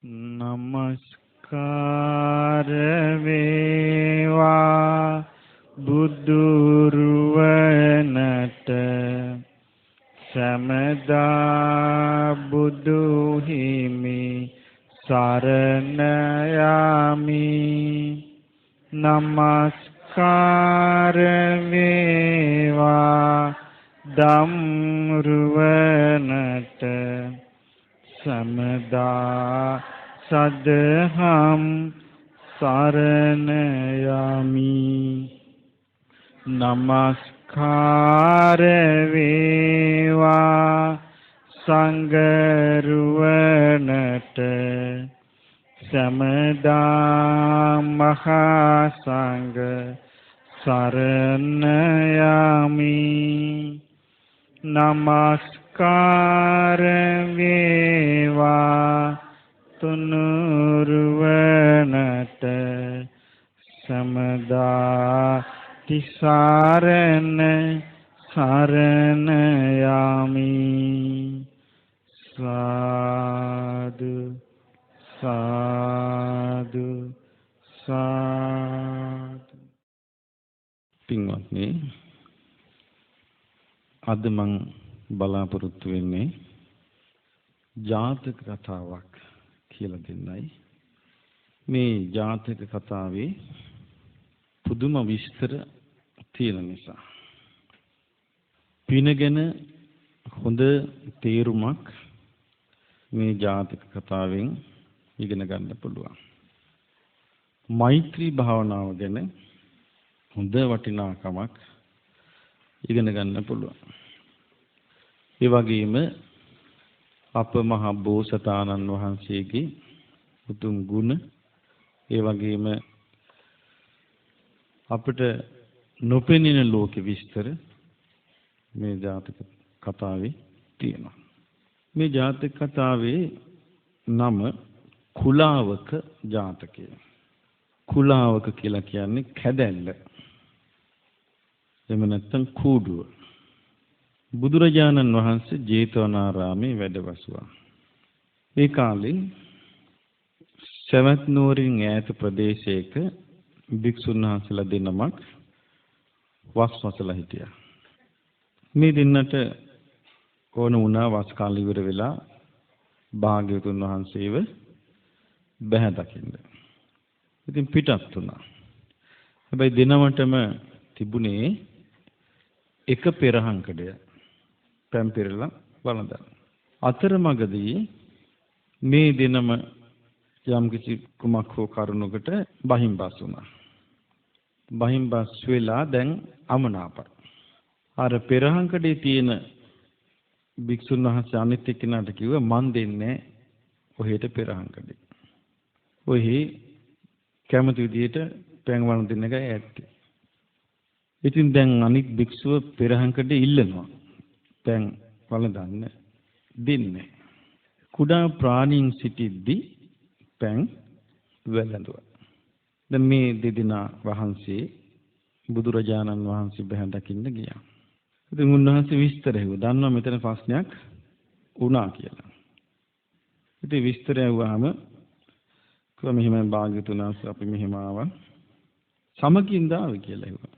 නමස්කාර වේවා බුදුරුවනට සමදා බුදු හිමි සරණ යමි. නමස්කාර වේවා ධම්රුවනට සමදා සදහම් සරණ යමි. නමස්කාර වේවා සංඝරුවනට සමදා මහා සංඝ සරණ යමි. නමස්කාර වේවා තුනුරුවනට සමදා තිසරණ සරණ යමි. සාදු සාදු සාදු. පින්වත්නි, අද මං බලාපොරොත්තු වෙන්නේ ජාතක කතාවක් කියලා දෙන්නයි. මේ ජාතක කතාවේ පුදුම විස්තර තියෙන නිසා පිනගෙන හොඳ තේරුමක් මේ ජාතක කතාවෙන් ඉගෙන ගන්න පුළුවන්. මෛත්‍රී භාවනාව ගැන හොඳ වටිනාකමක් ඉගෙන ගන්න පුළුවන්. ඒ වගේම අප මහ බෝසතාණන් වහන්සේගේ උතුම් ගුණ, ඒ වගේම අපිට නොපෙනෙන ලෝක විස්තර මේ ජාතක කතාවේ තියෙනවා. මේ ජාතක කතාවේ නම කුලාවක ජාතකය. කුලාවක කියලා කියන්නේ කැදැල්ල. එහෙම නැත්නම් කූඩුව. බුදුරජාණන් වහන්සේ ජේතවනාරාමේ වැඩ වසුවා. ඒ කාලේ සවැත් නුවරින් ඈත ප්‍රදේශයක භික්ෂුන් වහන්සේලා දෙනමක් වස්වසලා හිටියා. මේ දෙන්නට ඕන වුණා වස් කාලය ඉවර වෙලා භාග්‍යවතුන් වහන්සේව බැහැ දකින්න. ඉතින් පිටත් වුණා. හැබැයි දෙනමටම තිබුණේ එක පෙරහංකඩය පැම් පෙරලා වළඳන. අතරමඟදී මේ දෙනම යම් කිසි කුමක් හෝ කරුණකට බහිම්බස් වුණා. බහිම්බස් වෙලා දැන් අමනාපයි. අර පෙරහංකඩේ තියෙන භික්ෂුන් වහන්සේ අනිත් එක්කෙනාට කිව්වා මන් දෙන්නේ ඔහෙට පෙරහංකඩේ. ඔහි කැමති විදියට පැන් වළඳින්න එකයි ඇත්තේ. ඉතින් දැන් අනිත් භික්ෂුව පෙරහංකඩේ ඉල්ලනවා. පැන් වළඳන්න දෙන්නේ. කුඩා ප්‍රාණීන් සිටිද්දී පැන් වැළඳුවා. දැන් මේ දෙදෙනා වහන්සේ බුදුරජාණන් වහන්සේ බැහැ දකින්න ගියා. ඉතින් උන්වහන්සේ විස්තර ඇහුවා. දන්නවා මෙතන ප්‍රශ්නයක් වුණා කියලා. ඉතින් විස්තර ඇහුවාම කොහොම මෙහෙම භාග්‍යතුන් වහන්සේ අපි මෙහෙම ආවා. සමකින්ද ආවේ කියලා ඇහුවා.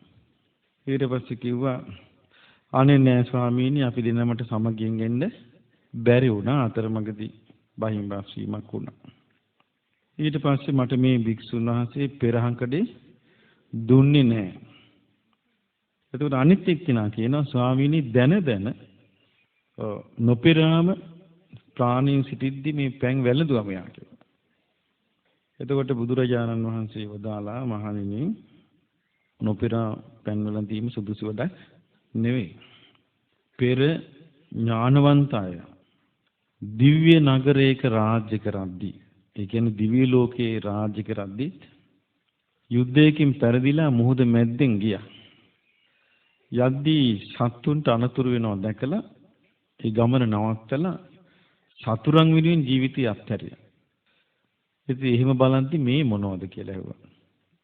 ඊට පස්සේ කිව්වා අනේ නෑ ස්වාමීනි අපි දෙන්නමට සමගියෙන් එන්න බැරි වුණා. අතරමඟදී බහිම්බස් වීමක් වුණා. ඊට පස්සේ මට මේ භික්ෂුන් වහන්සේ පෙරහංකඩේ දුන්නේ නෑ. එතකොට අනිත් එක්කෙනා කියනවා ස්වාමීනි දැන නොපෙරාම ප්‍රාණීන් සිටිද්දි මේ පැන් වැළඳුවා මෙයා කියලා. එතකොට බුදුරජාණන් වහන්සේ වදාලා මහණෙනි නොපෙරා පැන් වැළඳීම සුදුසු වැඩක් නෙවෙයි. පෙර ඥානවන්ත අය දිව්‍ය නගරයක රාජ්‍ය කරද්දී, ඒ කියන්නේ දිව්‍ය ලෝකයේ රාජ්‍ය කරද්දී යුද්ධයකින් පෙරදිලා මුහුද මැද්දෙන් ගියා. යද්දී සතුන්ට අනතුරු වෙනවා දැකලා ඒ ගමන නවත්තලා සතුරන් වෙනුවෙන් ජීවිතය අත්හැරියා. ඉතින් එහෙම බලද්දි මේ මොනවද කියලා ඇහුවා.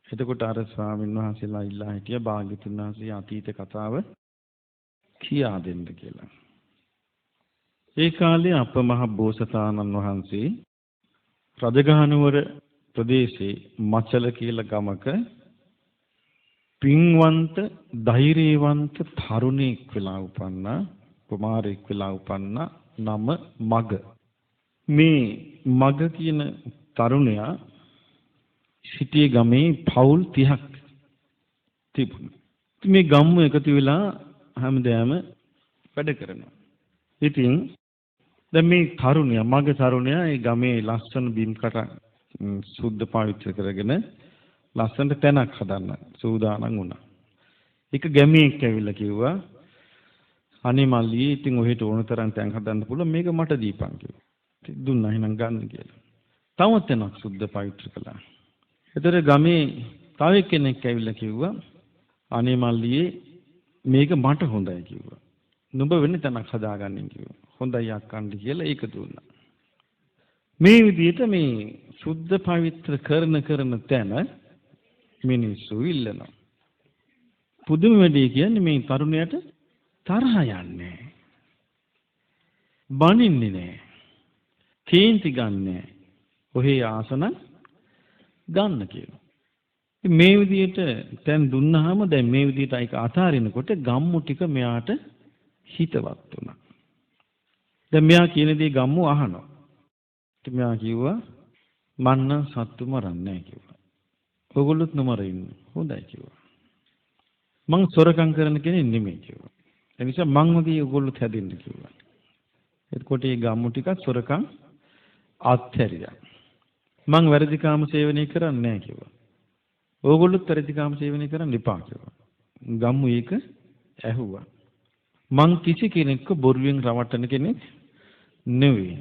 එතකොට අර ස්වාමීන් වහන්සේලා ඉල්ලා හිටියා භාග්‍යතුන් වහන්සේ අතීත කතාව කියා දෙන්න කියලා. ඒ කාලේ අප මහ බෝසතාණන් වහන්සේ රජගහනුවර ප්‍රදේශයේ මචල කියලා ගමක පින්වන්ත ධෛර්යවන්ත තරුණෙක් වෙලා උපන්නා කුමාරයෙක් වෙලා උපන්නා නම මග. මේ මග කියන තරුණයා සිටියේ ගමේ පවුල් 30ක් තිබුණා. මේ ගම්ම එකතු වෙලා හැමදාම වැඩ කරනවා. ඉතින් දැන් මේ තරුණයා මග තරුණයා ඒ ගමේ ලස්සන බිම් කට සුද්ධ පවිත්‍ර කරගෙන ලස්සනට තැනක් හදන්න සූදානම් වුණා. එක ගැමියෙක් ඇවිල්ලා කිව්වා අනේ මල්ලී ඉතින් ඔහෙට ඕන තරම් තැන් හදන්න පුළුවන් මේක මට දීපන් කිව්වා. ඉතින් දුන්නා එහෙනම් ගන්න කියලා. තව තැනක් සුද්ධ පවිත්‍ර කළා. ඒතර ගමේ තව කෙනෙක් ඇවිල්ලා කිව්වා අනේ මල්ලී මේක මට හොඳයි කිව්වා. නුඹ වෙන තැනක් හදාගන්න කිව්වා. හොඳයි අක්කන්ඩි කියලා ඒක දුන්නා. මේ විදිහට මේ සුද්ධ පවිත්‍ර කරන තැන මිනිස්සු ඉල්ලනවා. පුදුම වැඩි කියන්නේ මේ තරුණයාට තරහ යන්නේ. බනින්නේ නැහැ. කේන්ති ගන්නෑ. ඔහේ ආසන ගන්න කියලා. මේ විදිහට දැන් දුන්නාම දැන් මේ විදිහට ඒක අතාරිනකොට ගම්මු ටික මෙයාට හිතවත් වුණා. දැන් මෙයා කියන දේ ගම්මු අහනවා. ඉතින් මෙයා කිව්වා මන්න සත්තු මරන්නේ නැහැ කිව්වා. ඔයගොල්ලොත් නොමරින්න. හොඳයි කිව්වා. මං සොරකම් කරන කෙනෙක් නෙමෙයි කිව්වා. ඒ නිසා මං වගේ ඔයගොල්ලොත් හැදෙන්න කිව්වා. එතකොට මේ ගම්මු ටිකක් සොරකම් අත්හැරියා. මං වැරදිකාම සේවනය කරන්නේ නැහැ කිව්වා. ඕගොල්ලොත් වැරදිකාම සේවනය කරන්න එපා කිව්වා. ගම්මු ඒක ඇහුවා. මං කිසි කෙනෙක්ව බොරුවෙන් රවට්ටන කෙනෙක් නෙවෙයි.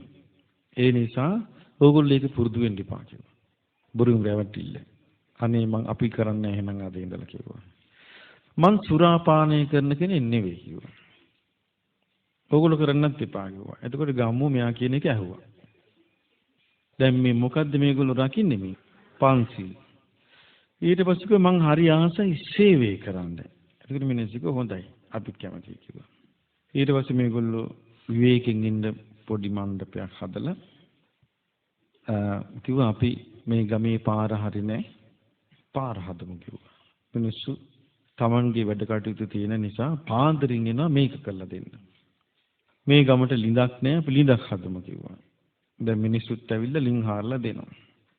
ඒ නිසා ඕගොල්ලෝ ඒක පුරුදු වෙන්න එපා කිව්වා. බොරුවෙන් රැවටිල්ල. අනේ මං අපි කරන්නේ එහෙනම් අද ඉඳලා කිව්වා. මං සුරාපානය කරන කෙනෙක් නෙවෙයි කිව්වා. ඕගොල්ලෝ කරන්නත් එපා කිව්වා. එතකොට ගම්මු මෙයා කියන එක ඇහුවා. දැන් මේ මොකද්ද මේගොල්ලෝ රකින්නේ මේ? පන්සිල්. ඊට පස්සේ මං හරි ආසයි සේවය කරන්න. එතකොට මිනිස්සු කිව්වා හොඳයි අපිත් කැමතියි කිව්වා. ඊට පස්සේ මේගොල්ලෝ විවේකයෙන් ඉන්න පොඩි මණ්ඩපයක් හදලා කිව්වා අපි මේ ගමේ පාර හරි නැහැ. පාර හදමු කිව්වා. මිනිස්සු Tamanගේ වැඩ කටයුතු තියෙන නිසා පාන්දරින් එනවා මේක කරලා දෙන්න. මේ ගමට ලිඳක් නැහැ අපි ලිඳක් හදමු කිව්වා. දැන් මිනිස්සුත් ඇවිල්ලා ලින් හාරලා දෙනවා.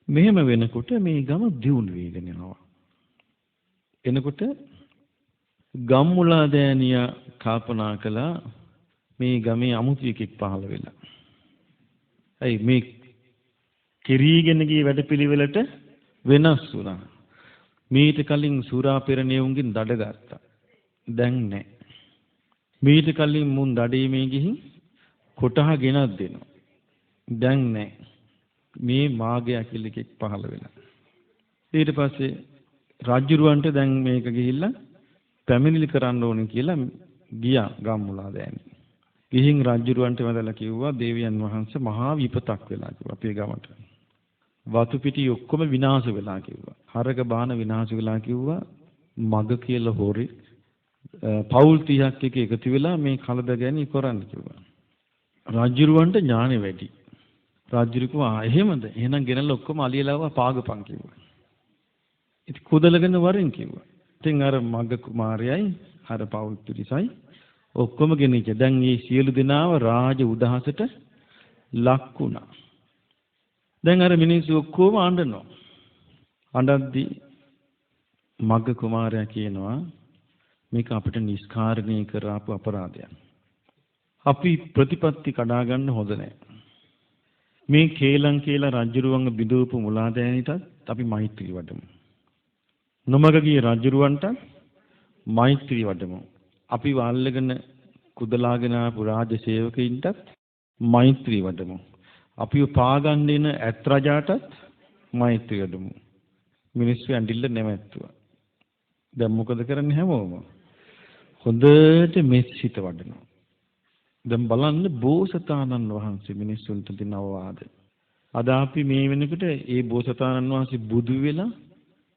මෙහෙම වෙනකොට මේ ගම දියුණු වෙගෙන යනවා. එනකොට ගම්මුලා දෑනියා කල්පනා කළා මේ ගමේ අමුතු එකෙක් පහළ වෙලා. ඇයි මේ කිරීගෙන ගිය වැඩපිළිවෙලට වෙනස් වුණා. මීට කලින් සූරා පෙරණියුන්ගෙන් දඩ ගත්තා. දැන් නැහැ. මීට කලින් මුන් දඩේමේ ගිහින් කොටහ ගෙනත් දෙනවා. දැන් නැහැ. මේ මාගයා කියලා එකෙක් පහළ වෙලා. ඊට පස්සේ රජුරවන්ට දැන් මේක ගිහිල්ලා පැමිණිලි කරන්න ඕනේ කියලා ගියා ගම්මුලා දෑනි. ගිහින් රජුරවන්ට වැදලා කිව්වා දේවයන් වහන්සේ මහා විපතක් වෙලා කිව්වා අපේ ගමට. වතු පිටි ඔක්කොම විනාශ වෙලා කිව්වා. හරක බාන විනාශ වෙලා කිව්වා. මග කියලා හොරි පවුල් 30ක් එක එකතු වෙලා මේ කලදගැනි කරන්න කිව්වා. රජුරවන්ට ඥානෙ වැඩි. රාජ්‍යරු කිව්වා එහෙමද? එහෙනම් ගෙනල්ලා ඔක්කොම අලියලාව පාගපන් කිව්වා. ඉතින් කුදලගෙන වරෙන් කිව්වා. ඉතින් අර මග කුමාරයයි අර පවුල් පිරිසයි ඔක්කොම ගෙනිච්ච. දැන් මේ සියලු දෙනාව රාජ උදහසට ලක් වුණා. දැන් අර මිනිස්සු ඔක්කොම අඬනවා. අඬද්දි මග කුමාරයා කියනවා මේක අපිට නිස්කාරණය කරාපු අපරාධයක්. අපි ප්‍රතිපත්ති කඩා ගන්න හොඳ නැහැ. මේ කේලම් කියලා රජුරුවන්ව බිඳවපු මුලාදෑනිටත් අපි මෛත්‍රී වඩමු. නොමග ගිය රජුරුවන්ට මෛත්‍රී වඩමු. අපි වල්ලගෙන කුදලාගෙන ආපු රාජ සේවකයින්ටත් මෛත්‍රී වඩමු. අපිව පාගන්න එන ඇත් රජාටත් මෛත්‍රී වඩමු. මිනිස්සු ඇඬිල්ල නැවැත්තුවා. දැන් මොකද කරන්නේ හැමෝම? හොඳට මෙත්සිත වඩනවා. දැන් බලන්න බෝසතාණන් වහන්සේ මිනිස්සුන්ට දෙන අවවාද. අද අපි මේ වෙනකොට ඒ බෝසතාණන් වහන්සේ බුදු වෙලා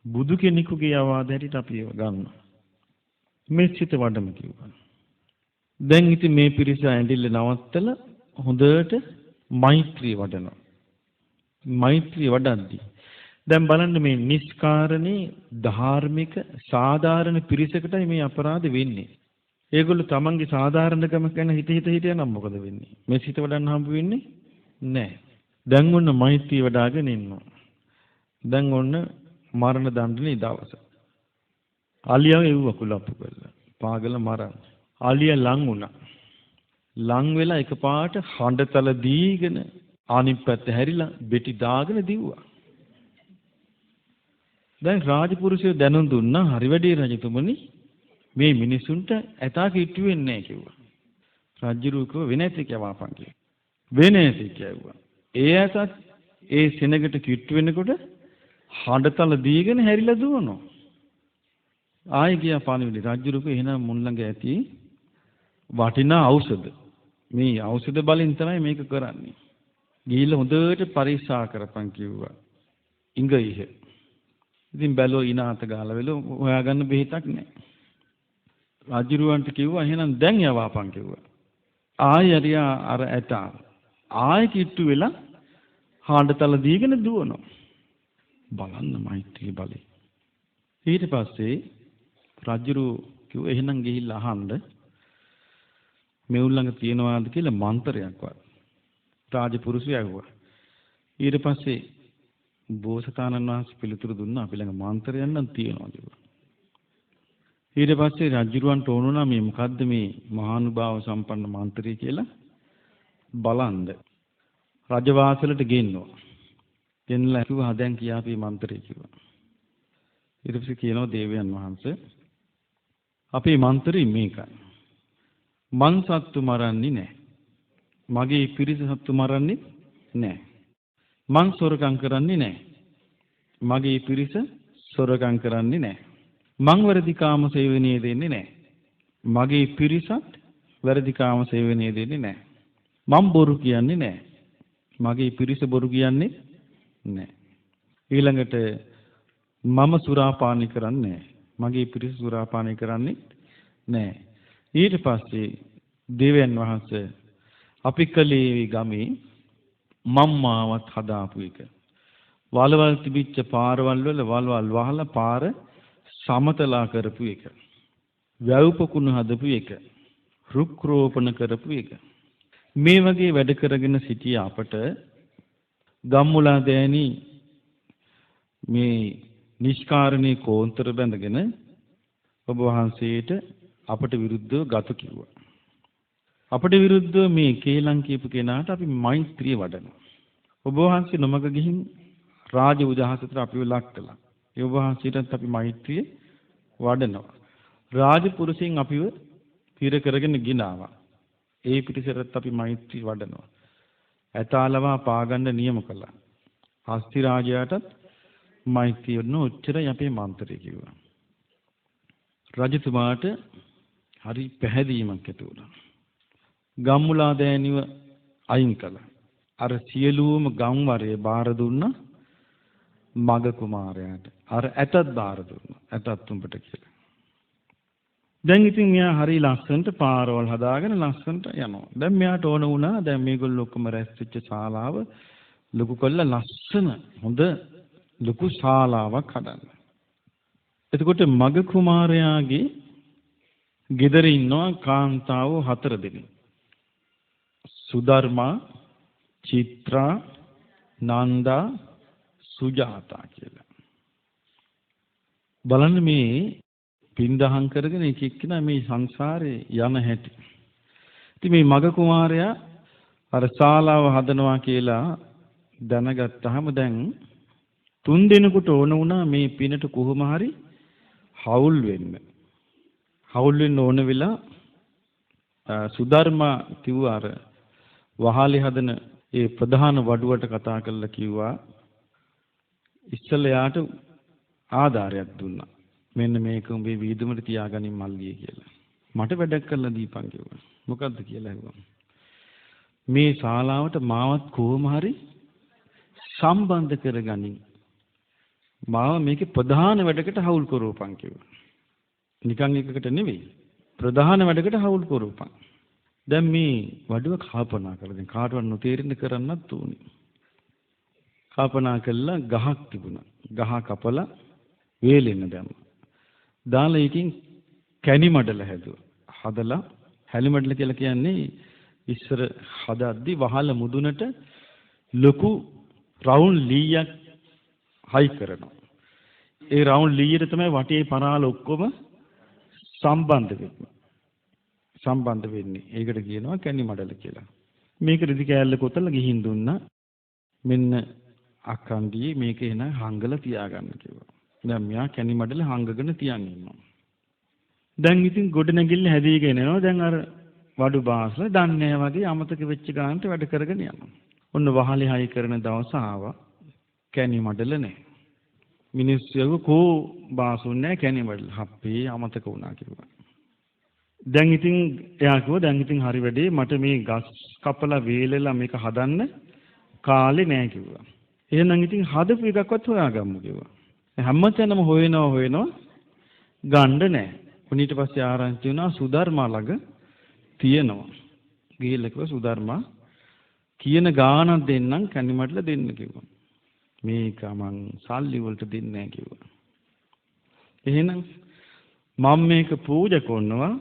බුදු කෙනෙකුගේ අවවාද හැටියට අපි ඒව ගන්නවා. මෙත්සිත වඩමු කිව්වා. දැන් ඉතින් මේ පිරිස ඇඬිල්ල නවත්තලා හොඳට මෛත්‍රී වඩනවා. මෛත්‍රිය වඩද්දී. දැන් බලන්න මේ නිස්කාරණේ ධාර්මික සාධාරණ පිරිසකටයි මේ අපරාධ වෙන්නේ. ඒගොල්ලෝ තමන්ගේ සාධාරණකම ගැන හිත හිටියනම් මොකද වෙන්නේ? මේ සිත වඩන්න හම්බ වෙන්නේ නැහැ. දැන් ඔන්න මෛත්‍රිය වඩාගෙන ඉන්නවා. දැන් ඔන්න මරණ දඬුවමේ දවස. අලියා එව්ව කුලප්පු කරලා. පාගල මරන්න. අලියා ලං වුණා. ලං වෙලා එකපාරට හඬතල දීගෙන අනිත් පැත්ත හැරිලා බෙටි දාගෙන දිව්වා. දැන් රාජපුරුෂයෝ දැනුම් දුන්නා හරි වැඩේ රජතුමනි මේ මිනිසුන්ට ඇතා කිට්ටු වෙන්නේ නැහැ කිව්වා. රජුරුව කිව්ව වෙන ඇතෙක් යවාපන් කියලා. වෙන ඇතෙක් යවුවා. ඒ ඇතත් ඒ සෙනගට කිට්ටු වෙනකොට හඬතල දීගෙන හැරිලා දුවනවා. ආයෙ ගියා පණිවිඩ රජුරුව එහෙනම් මුන් ළඟ ඇති වටිනා ඖෂධ. මේ ඖෂධ බලෙන් තමයි මේක කරන්නේ. ගිහිල්ලා හොඳට පරීක්ෂා කරපන් කිව්වා. ඉංගිහ. ඉතින් බැලුව ඉනාත ගහලා වෙල හොයාගන්න බෙහෙතක් නැහැ. රජුරවන්ට කිව්වා එහෙනම් දැන් යවාපන් කිව්වා. ආයෙ හරියා අර ඇතා ආයෙ කිට්ටු වෙලා හඬතල දීගෙන දුවනවා. බලන්න මෛත්‍රී බලය. ඊට පස්සේ රජුරු කිව්වා එහෙනම් ගිහිල්ලා අහන්න මෙවුන් ළඟ තියනවාද කියලා මන්ත්‍රයක්වත්. රාජපුරුෂය ඇහුවා. ඊට පස්සේ බෝසතාණන් වහන්සේ පිළිතුරු දුන්නා අපි ළඟ මන්ත්‍රයක් නම් තියෙනවා කිව්වා. ඊට පස්සේ රජුරවන්ට ඕන වුණා මේ මොකද්ද මේ මහානුභාව සම්පන්න මන්ත්‍රය කියලා බලන්න. රජවාසලට ගෙන්නවා. ගෙන්නලා කිව්වා දැන් කියාපේ මන්ත්‍රය කිව්වා. ඊට පස්සේ කියනවා දේවයන් වහන්සේ අපේ මන්ත්‍රය මේකයි. මං සත්තු මරන්නේ නැහැ. මගේ පිරිස සත්තු මරන්නේ නැහැ. මං සොරකම් කරන්නේ නැහැ. මගේ පිරිස සොරකම් කරන්නේ නැහැ. මං වැරදි කාම සේවනයේ දෙන්නේ නැහැ. මගේ පිරිසත් වැරදි කාම සේවනයේ දෙන්නේ නැහැ. මං බොරු කියන්නේ නැහැ. මගේ පිරිස බොරු කියන්නේ නැහැ. ඊළඟට මම සුරාපානය කරන්නේ නැහැ. මගේ පිරිස සුරාපානය කරන්නේ නැහැ. ඊට පස්සේ දෙවියන් වහන්සේ අපි කලේ ගමේ මම්මාවත් හදාපු එක. වලවල් තිබිච්ච පාරවල් වල වලවල් වහලා පාර සමතලා කරපු එක. වැව් පොකුණු හදපු එක. රුක් රෝපණ කරපු එක. මේ වගේ වැඩ කරගෙන සිටිය අපට ගම්මුලා දෑනි මේ නිෂ්කාරණේ කෝන්තර බැඳගෙන ඔබ වහන්සේට අපට විරුද්ධව ගත කිව්වා. අපට විරුද්ධව මේ කේලම් කියපු කෙනාට අපි මෛත්‍රිය වඩනවා. ඔබ වහන්සේ නොමග ගිහින් රාජ උදහසට අපිව ලක් කළා. ඒ ඔබ වහන්සේටත් අපි මෛත්‍රිය වඩනවා. රාජ පුරුෂයන් අපිව පිර කරගෙන ගිනාවා. ඒ පිටිසරත් අපි මෛත්‍රිය වඩනවා. ඇතාලවා පාගන්න නියම කළා. හස්ති රාජයාටත් මෛත්‍රිය වඩන උච්චරයි අපේ මන්ත්‍රය කිව්වා. රජතුමාට හරි පැහැදීමක් ඇති වුණා. ගම්මුලා දෑනිව අයින් කළා. අර සියලුම ගම්වරේ බාර දුන්නා මග කුමාරයාට. අර ඇතත් බාර දුන්නා. ඇතත් උඹට කියලා. දැන් ඉතින් මෙයා හරි ලස්සනට පාරවල් හදාගෙන ලස්සනට යනවා. දැන් මෙයාට ඕන වුණා දැන් මේගොල්ලෝ ඔක්කොම රැස් වෙච්ච ශාලාව ලොකු කළා ලස්සන හොඳ ලොකු ශාලාවක් හදන්න. එතකොට මග කුමාරයාගේ ගෙදර ඉන්නවා කාන්තාවෝ 4 දෙනෙක්. සුධර්මා, චිත්‍රා, නන්දා, සුජාතා කියලා. බලන්න මේ පින්දහම් කරගෙන එක එක්කිනා මේ සංසාරේ යන හැටි. ඉතින් මේ මග කුමාරයා අර ශාලාව හදනවා කියලා දැනගත්තාම දැන් 3 දිනකට ඕන වුණා මේ පිනට කොහොම හරි හවුල් වෙන්න. හවුල් වෙන්න ඕන වෙලා සුධර්මා කිව්වා අර වහලේ හදන ඒ ප්‍රධාන වඩුවට කතා කරලා කිව්වා ඉස්සෙල්ලා යාට ආධාරයක් දුන්නා. මෙන්න මේක උඹේ වීදුමට තියාගනින් මල්ලියේ කියලා. මට වැඩක් කරලා දීපන් කිව්වා. මොකද්ද කියලා ඇහුවා. මේ ශාලාවට මාවත් කොහොම හරි සම්බන්ධ කරගනින්. මාව මේකේ ප්‍රධාන වැඩකට හවුල් කරවපන් කිව්වා. නිකන් එකකට නෙවෙයි. ප්‍රධාන වැඩකට හවුල් කරවපන්. දැන් මේ වඩුව කල්පනා කරලා දැන් කාටවත් නොතේරෙන්න කරන්නත් උනේ. කල්පනා කළා ගහක් තිබුණා. ගහ කපලා වේලෙන්න දැම්මා. දාලා එකකින් කැණි මඩල හැදුවා. හදලා හැලි මඩල කියලා කියන්නේ ඉස්සර හදද්දි වහල මුදුනට ලොකු රවුන්ඩ් ලීයක් හයි කරනවා. ඒ රවුන්ඩ් ලීයට තමයි වටේ පරාල ඔක්කොම සම්බන්ධ වෙන්නේ. ඒකට කියනවා කැණි මඩල කියලා. මේක රිදි කෑල්ල කොතලා ගිහින් දුන්නා. මෙන්න අක්කන්ඩියේ මේක එන හංගලා තියාගන්න කිව්වා. දැන් මෙයා කැණි මඩල හංගගෙන තියන් ඉන්නවා. දැන් ඉතින් ගොඩනැගිල්ල හැදීගෙන යනවා. දැන් අර වඩු බාස්ලා දන්නේ වගේ අමතක වෙච්ච ගානට වැඩ කරගෙන යනවා. ඔන්න වහලේ හයි කරන දවස ආවා. කැණි මඩල නැහැ. මිනිස්සු කෝ බාසුන් නැහැ කැණි මඩල. හප්පේ අමතක වුණා කිව්වා. දැන් ඉතින් එයා කිව්වා දැන් ඉතින් හරි වැඩේ මට මේ ගස් කපලා වේලලා මේක හදන්න කාලේ නැහැ කිව්වා. එහෙනම් ඉතින් හදපු එකක්වත් හොයාගමු කිව්වා. හැමතැනම හොයනවා ගන්න නැහැ. ඊට පස්සේ ආරංචි වුණා සුධර්මා ළඟ තියෙනවා. ගිහිල්ලා කිව්වා සුධර්මා කියන ගාණක් දෙන්නම් කැණි මඩල දෙන්න කිව්වා. මේක මං සල්ලි වලට දෙන්නේ නැහැ කිව්වා. එහෙනම් මම මේක පූජා කරනවා.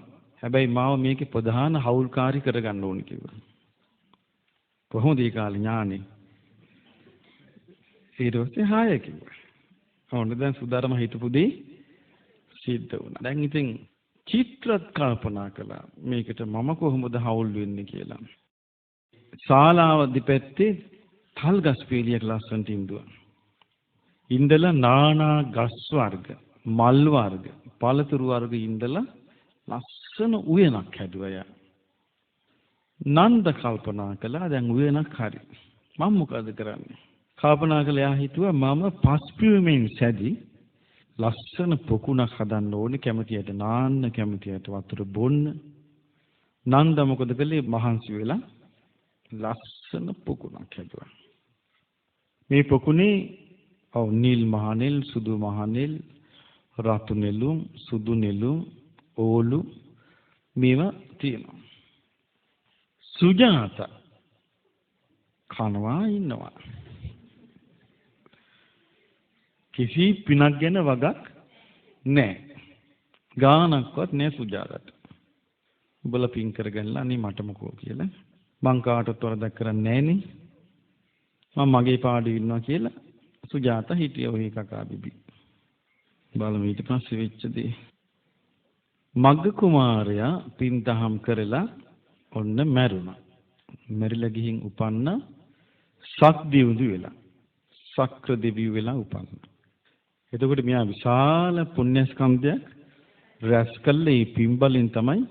හැබැයි මාව මේකේ ප්‍රධාන හවුල්කාරී කරගන්න ඕනේ කිව්වා. කොහොමද ඒ කාලේ ඥානෙ? ඊට පස්සේ හාය කිව්වා. ඕන දැන් සුධර්ම හිතපු දේ සිද්ධ වුණා. දැන් ඉතින් චිත්‍රත් කල්පනා කළා මේකට මම කොහොමද හවුල් වෙන්නේ කියලා. ශාලාව දෙපැත්තේ තල් ගස් පීලියක් ලස්සනට ඉඳුවා. ඉඳලා නානා ගස් වර්ග, මල් වර්ග, පළතුරු වර්ග ඉඳලා ලස්සන උයනක් හැදුවා යා. නන්ද කල්පනා කළා දැන් උයනක් හරි. මම මොකද කරන්නේ? කල්පනා කළා යා හිතුවා මම පස්පියුමෙන් සැදි ලස්සන පොකුණක් හදන්න ඕනේ කැමතියට නාන්න කැමතියට වතුර බොන්න. නන්ද මොකද කළේ? මහන්සි වෙලා ලස්සන පොකුණක් හැදුවා. මේ පොකුණේ නිල් මහනෙල්, සුදු මහනෙල්, රතු නෙළුම්, සුදු නෙළුම්, ඕලු මේවා තියෙනවා. සුජාත කනවා ඉන්නවා. කිසි පිනක් ගැන වගක් නැහැ. ගානක්වත් නැහැ සුජාතට. උඹලා පින් කරගන්නලා අනේ මට මොකෝ කියලා. මං කාටවත් වරදක් කරන්නේ නැහනේ. මම මගේ පාඩුවේ ඉන්නවා කියලා සුජාත හිටිය ඔය කකා බිබි. බලමු ඊට පස්සේ වෙච්ච දේ. මග්ග කුමාරයා පින් දහම් කරලා ඔන්න මැරුණා. මැරිලා ගිහින් උපන්න සක්දිවුදු වෙලා. සක්‍ර දෙවියෝ වෙලා උපන්නා. එතකොට මෙයා විශාල පුණ්‍යස්කන්ධයක් රැස් කළේ පින්බලෙන් තමයි.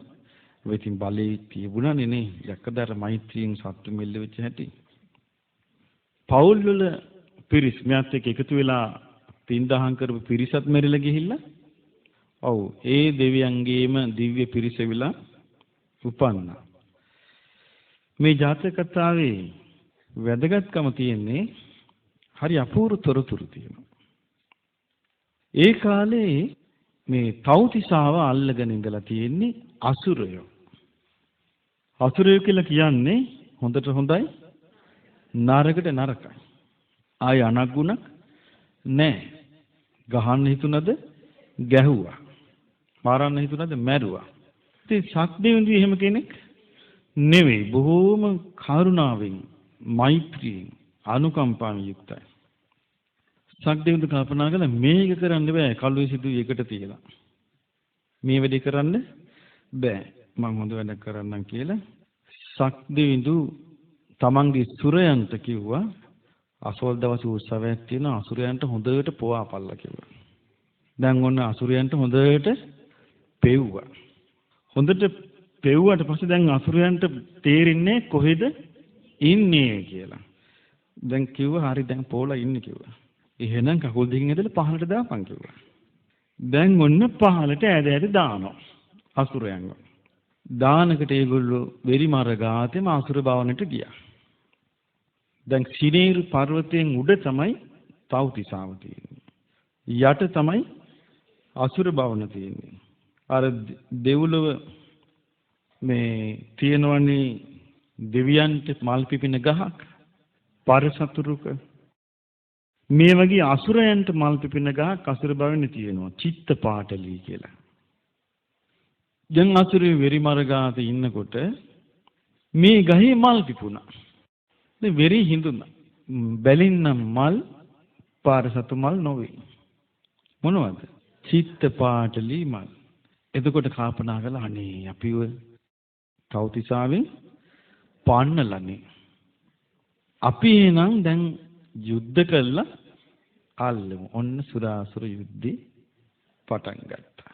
වෙතින් බලේ තිබුණානේ නේ. යකදර මෛත්‍රියෙන් සත්තු මෙල්ල වෙච්ච හැටි. පෞල් වල පිරිස් මෙයාත් එක්ක එකතු වෙලා පින් දහම් කරපු පිරිසත් මෙරිලා ගිහිල්ලා ඔව් ඒ දෙවියන්ගේම දිව්‍ය පිරිස විලා උපන්නා. මේ ජාතක කතාවේ වැදගත්කම තියෙන්නේ හරි අපූර්ව තොරතුරු තියෙනවා. ඒ කාලේ මේ තව්තිසාව අල්ලගෙන ඉඳලා තියෙන්නේ අසුරයෝ. අසුරයෝ කියලා කියන්නේ හොඳට හොඳයි නරකට නරකයි. ආය අනගුණක් නැහැ. ගහන්න හිතුණද ගැහුවා. මාරන්න හිතුණද මැරුවා. ඉතින් ශක්තිවන්ත එහෙම කෙනෙක් නෙවෙයි. බොහෝම කරුණාවෙන්, මෛත්‍රියෙන්, අනුකම්පාවෙන් යුක්තයි. ශක්තිවන්ත කල්පනා කළා මේක කරන්න බෑ කළුයි සිදුයි එකට තියලා. මේ වැඩේ කරන්න බෑ. මම හොඳ වැඩක් කරන්නම් කියලා ශක්තිවන්ත තමන්ගේ සුරයන්ට කිව්වා අසවල් දවස් උත්සවයක් තියෙන අසුරයන්ට හොඳට පොවාපල්ලා කිව්වා. දැන් ඔන්න අසුරයන්ට හොඳට පෙව්වා. හොඳට පෙව්වට පස්සේ දැන් අසුරයන්ට තේරෙන්නේ කොහෙද ඉන්නේ කියලා. දැන් කිව්වා හරි දැන් පොලා ඉන්නේ කිව්වා. එහෙනම් කකුල් දෙකෙන් ඇදලා පහළට දාපන් කිව්වා. දැන් ඔන්න පහළට ඇද දානවා අසුරයන්ව. දානකට ඒගොල්ලෝ වෙරි මර ගාතේම අසුර භවනට ගියා. දැන් සිනේරු පර්වතයෙන් උඩ තමයි තව්තිසාව තියෙන්නේ. යට තමයි අසුර භවන තියෙන්නේ. අර දෙව්ලොව මේ තියෙනවනේ දෙවියන්ට මල් පිපෙන ගහක් පරසතුරුක මේ වගේ අසුරයන්ට මල් පිපෙන ගහක් අසුර භවෙන්නේ තියෙනවා. චිත්ත පාටලී කියලා. දැන් අසුරේ වෙරි මර්ගාත ඉන්නකොට මේ ගහේ මල් පිපුණා. දැන් වෙරි හිඳුණා. බැලින්නම් මල් පාරසතු මල් නොවේ. මොනවද? චිත්ත පාටලී මල්. එතකොට කල්පනා කළා අනේ අපිව තවතිසාවෙන් පාන්නලනේ. අපි එනම් දැන් යුද්ධ කළා අල්ලමු. ඔන්න සුරාසුර යුද්ධේ පටන් ගත්තා.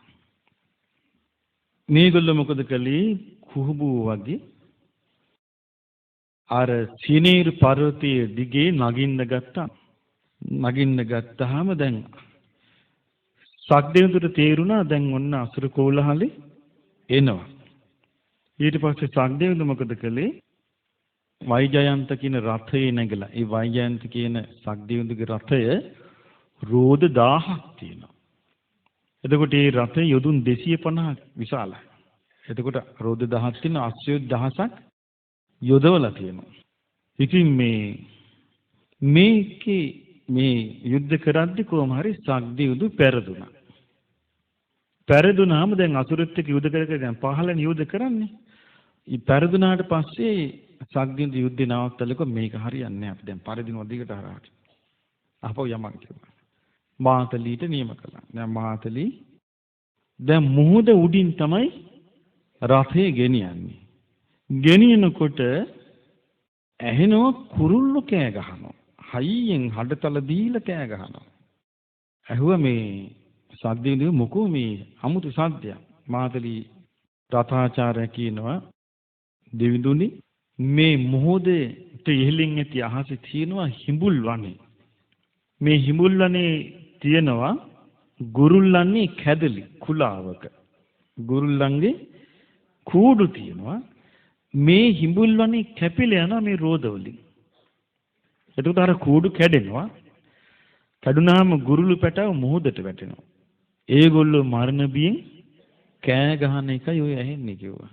මේගොල්ලෝ මොකද කළේ? කුහුබුව වගේ අර සිනීර් පර්වතයේ දිගේ නගින්න ගත්තා. නගින්න ගත්තාම දැන් සක්දෙවිඳුට තේරුණා දැන් ඔන්න අසුර කෝලහලේ එනවා. ඊට පස්සේ සක්දෙවිඳු මොකද කළේ? වෛජයන්ත කියන රථයේ නැගලා. ඒ වෛජයන්ත කියන සක්දෙවිඳුගේ රථය රෝද 1000ක් තියෙනවා. එතකොට මේ රථය යොදුන් 250ක් විශාලයි. එතකොට රෝද 1000ක් තියෙන අශ්වය 1000ක් යොදවලා තියෙනවා. ඉතින් මේ යුද්ධ කරද්දි කොහොම හරි සක්දෙවිඳු පෙරදුනා. පෙරදුනාම දැන් අසුරෙත් එක්ක යුද්ධ කරගෙන දැන් පහළනේ යුද්ධ කරන්නේ. ඊ පෙරදුනාට පස්සේ සක්දෙවිඳු යුද්ධේ නවත්තලක මේක හරියන්නේ නැහැ. අපි දැන් පරිදිනව දිගට හරහාට. අපෝ යමක් කිව්වා. මාතලීට නියම කළා. දැන් මාතලී දැන් මුහුද උඩින් තමයි රථය ගෙනියන්නේ. ගෙනියනකොට ඇහෙනවා කුරුල්ලෝ කෑ ගහනවා. හයියෙන් හඩතල දීලා කෑ ගහනවා. ඇහුවා මේ සද්දේද මොකෝ මේ අමුතු සද්දයක්. මාතලී රථාචාර්ය කියනවා දෙවිඳුනි මේ මොහොතේ ඉහළින් ඇති අහසේ තියෙනවා හිඹුල් වනේ. මේ හිඹුල් වනේ තියෙනවා ගුරුල්ලන්නේ කැදලි කුලාවක. ගුරුල්ලන්ගේ කූඩු තියෙනවා. මේ හිඹුල් වනේ කැපිලා යනවා මේ රෝදවලින්. එතකොට අර කූඩු කැඩෙනවා. කැඩුනාම ගුරුළු පැටව මොහොතට වැටෙනවා. ඒගොල්ලෝ මරණ බියෙන් කෑ ගහන එකයි ඔය ඇහෙන්නේ කිව්වා.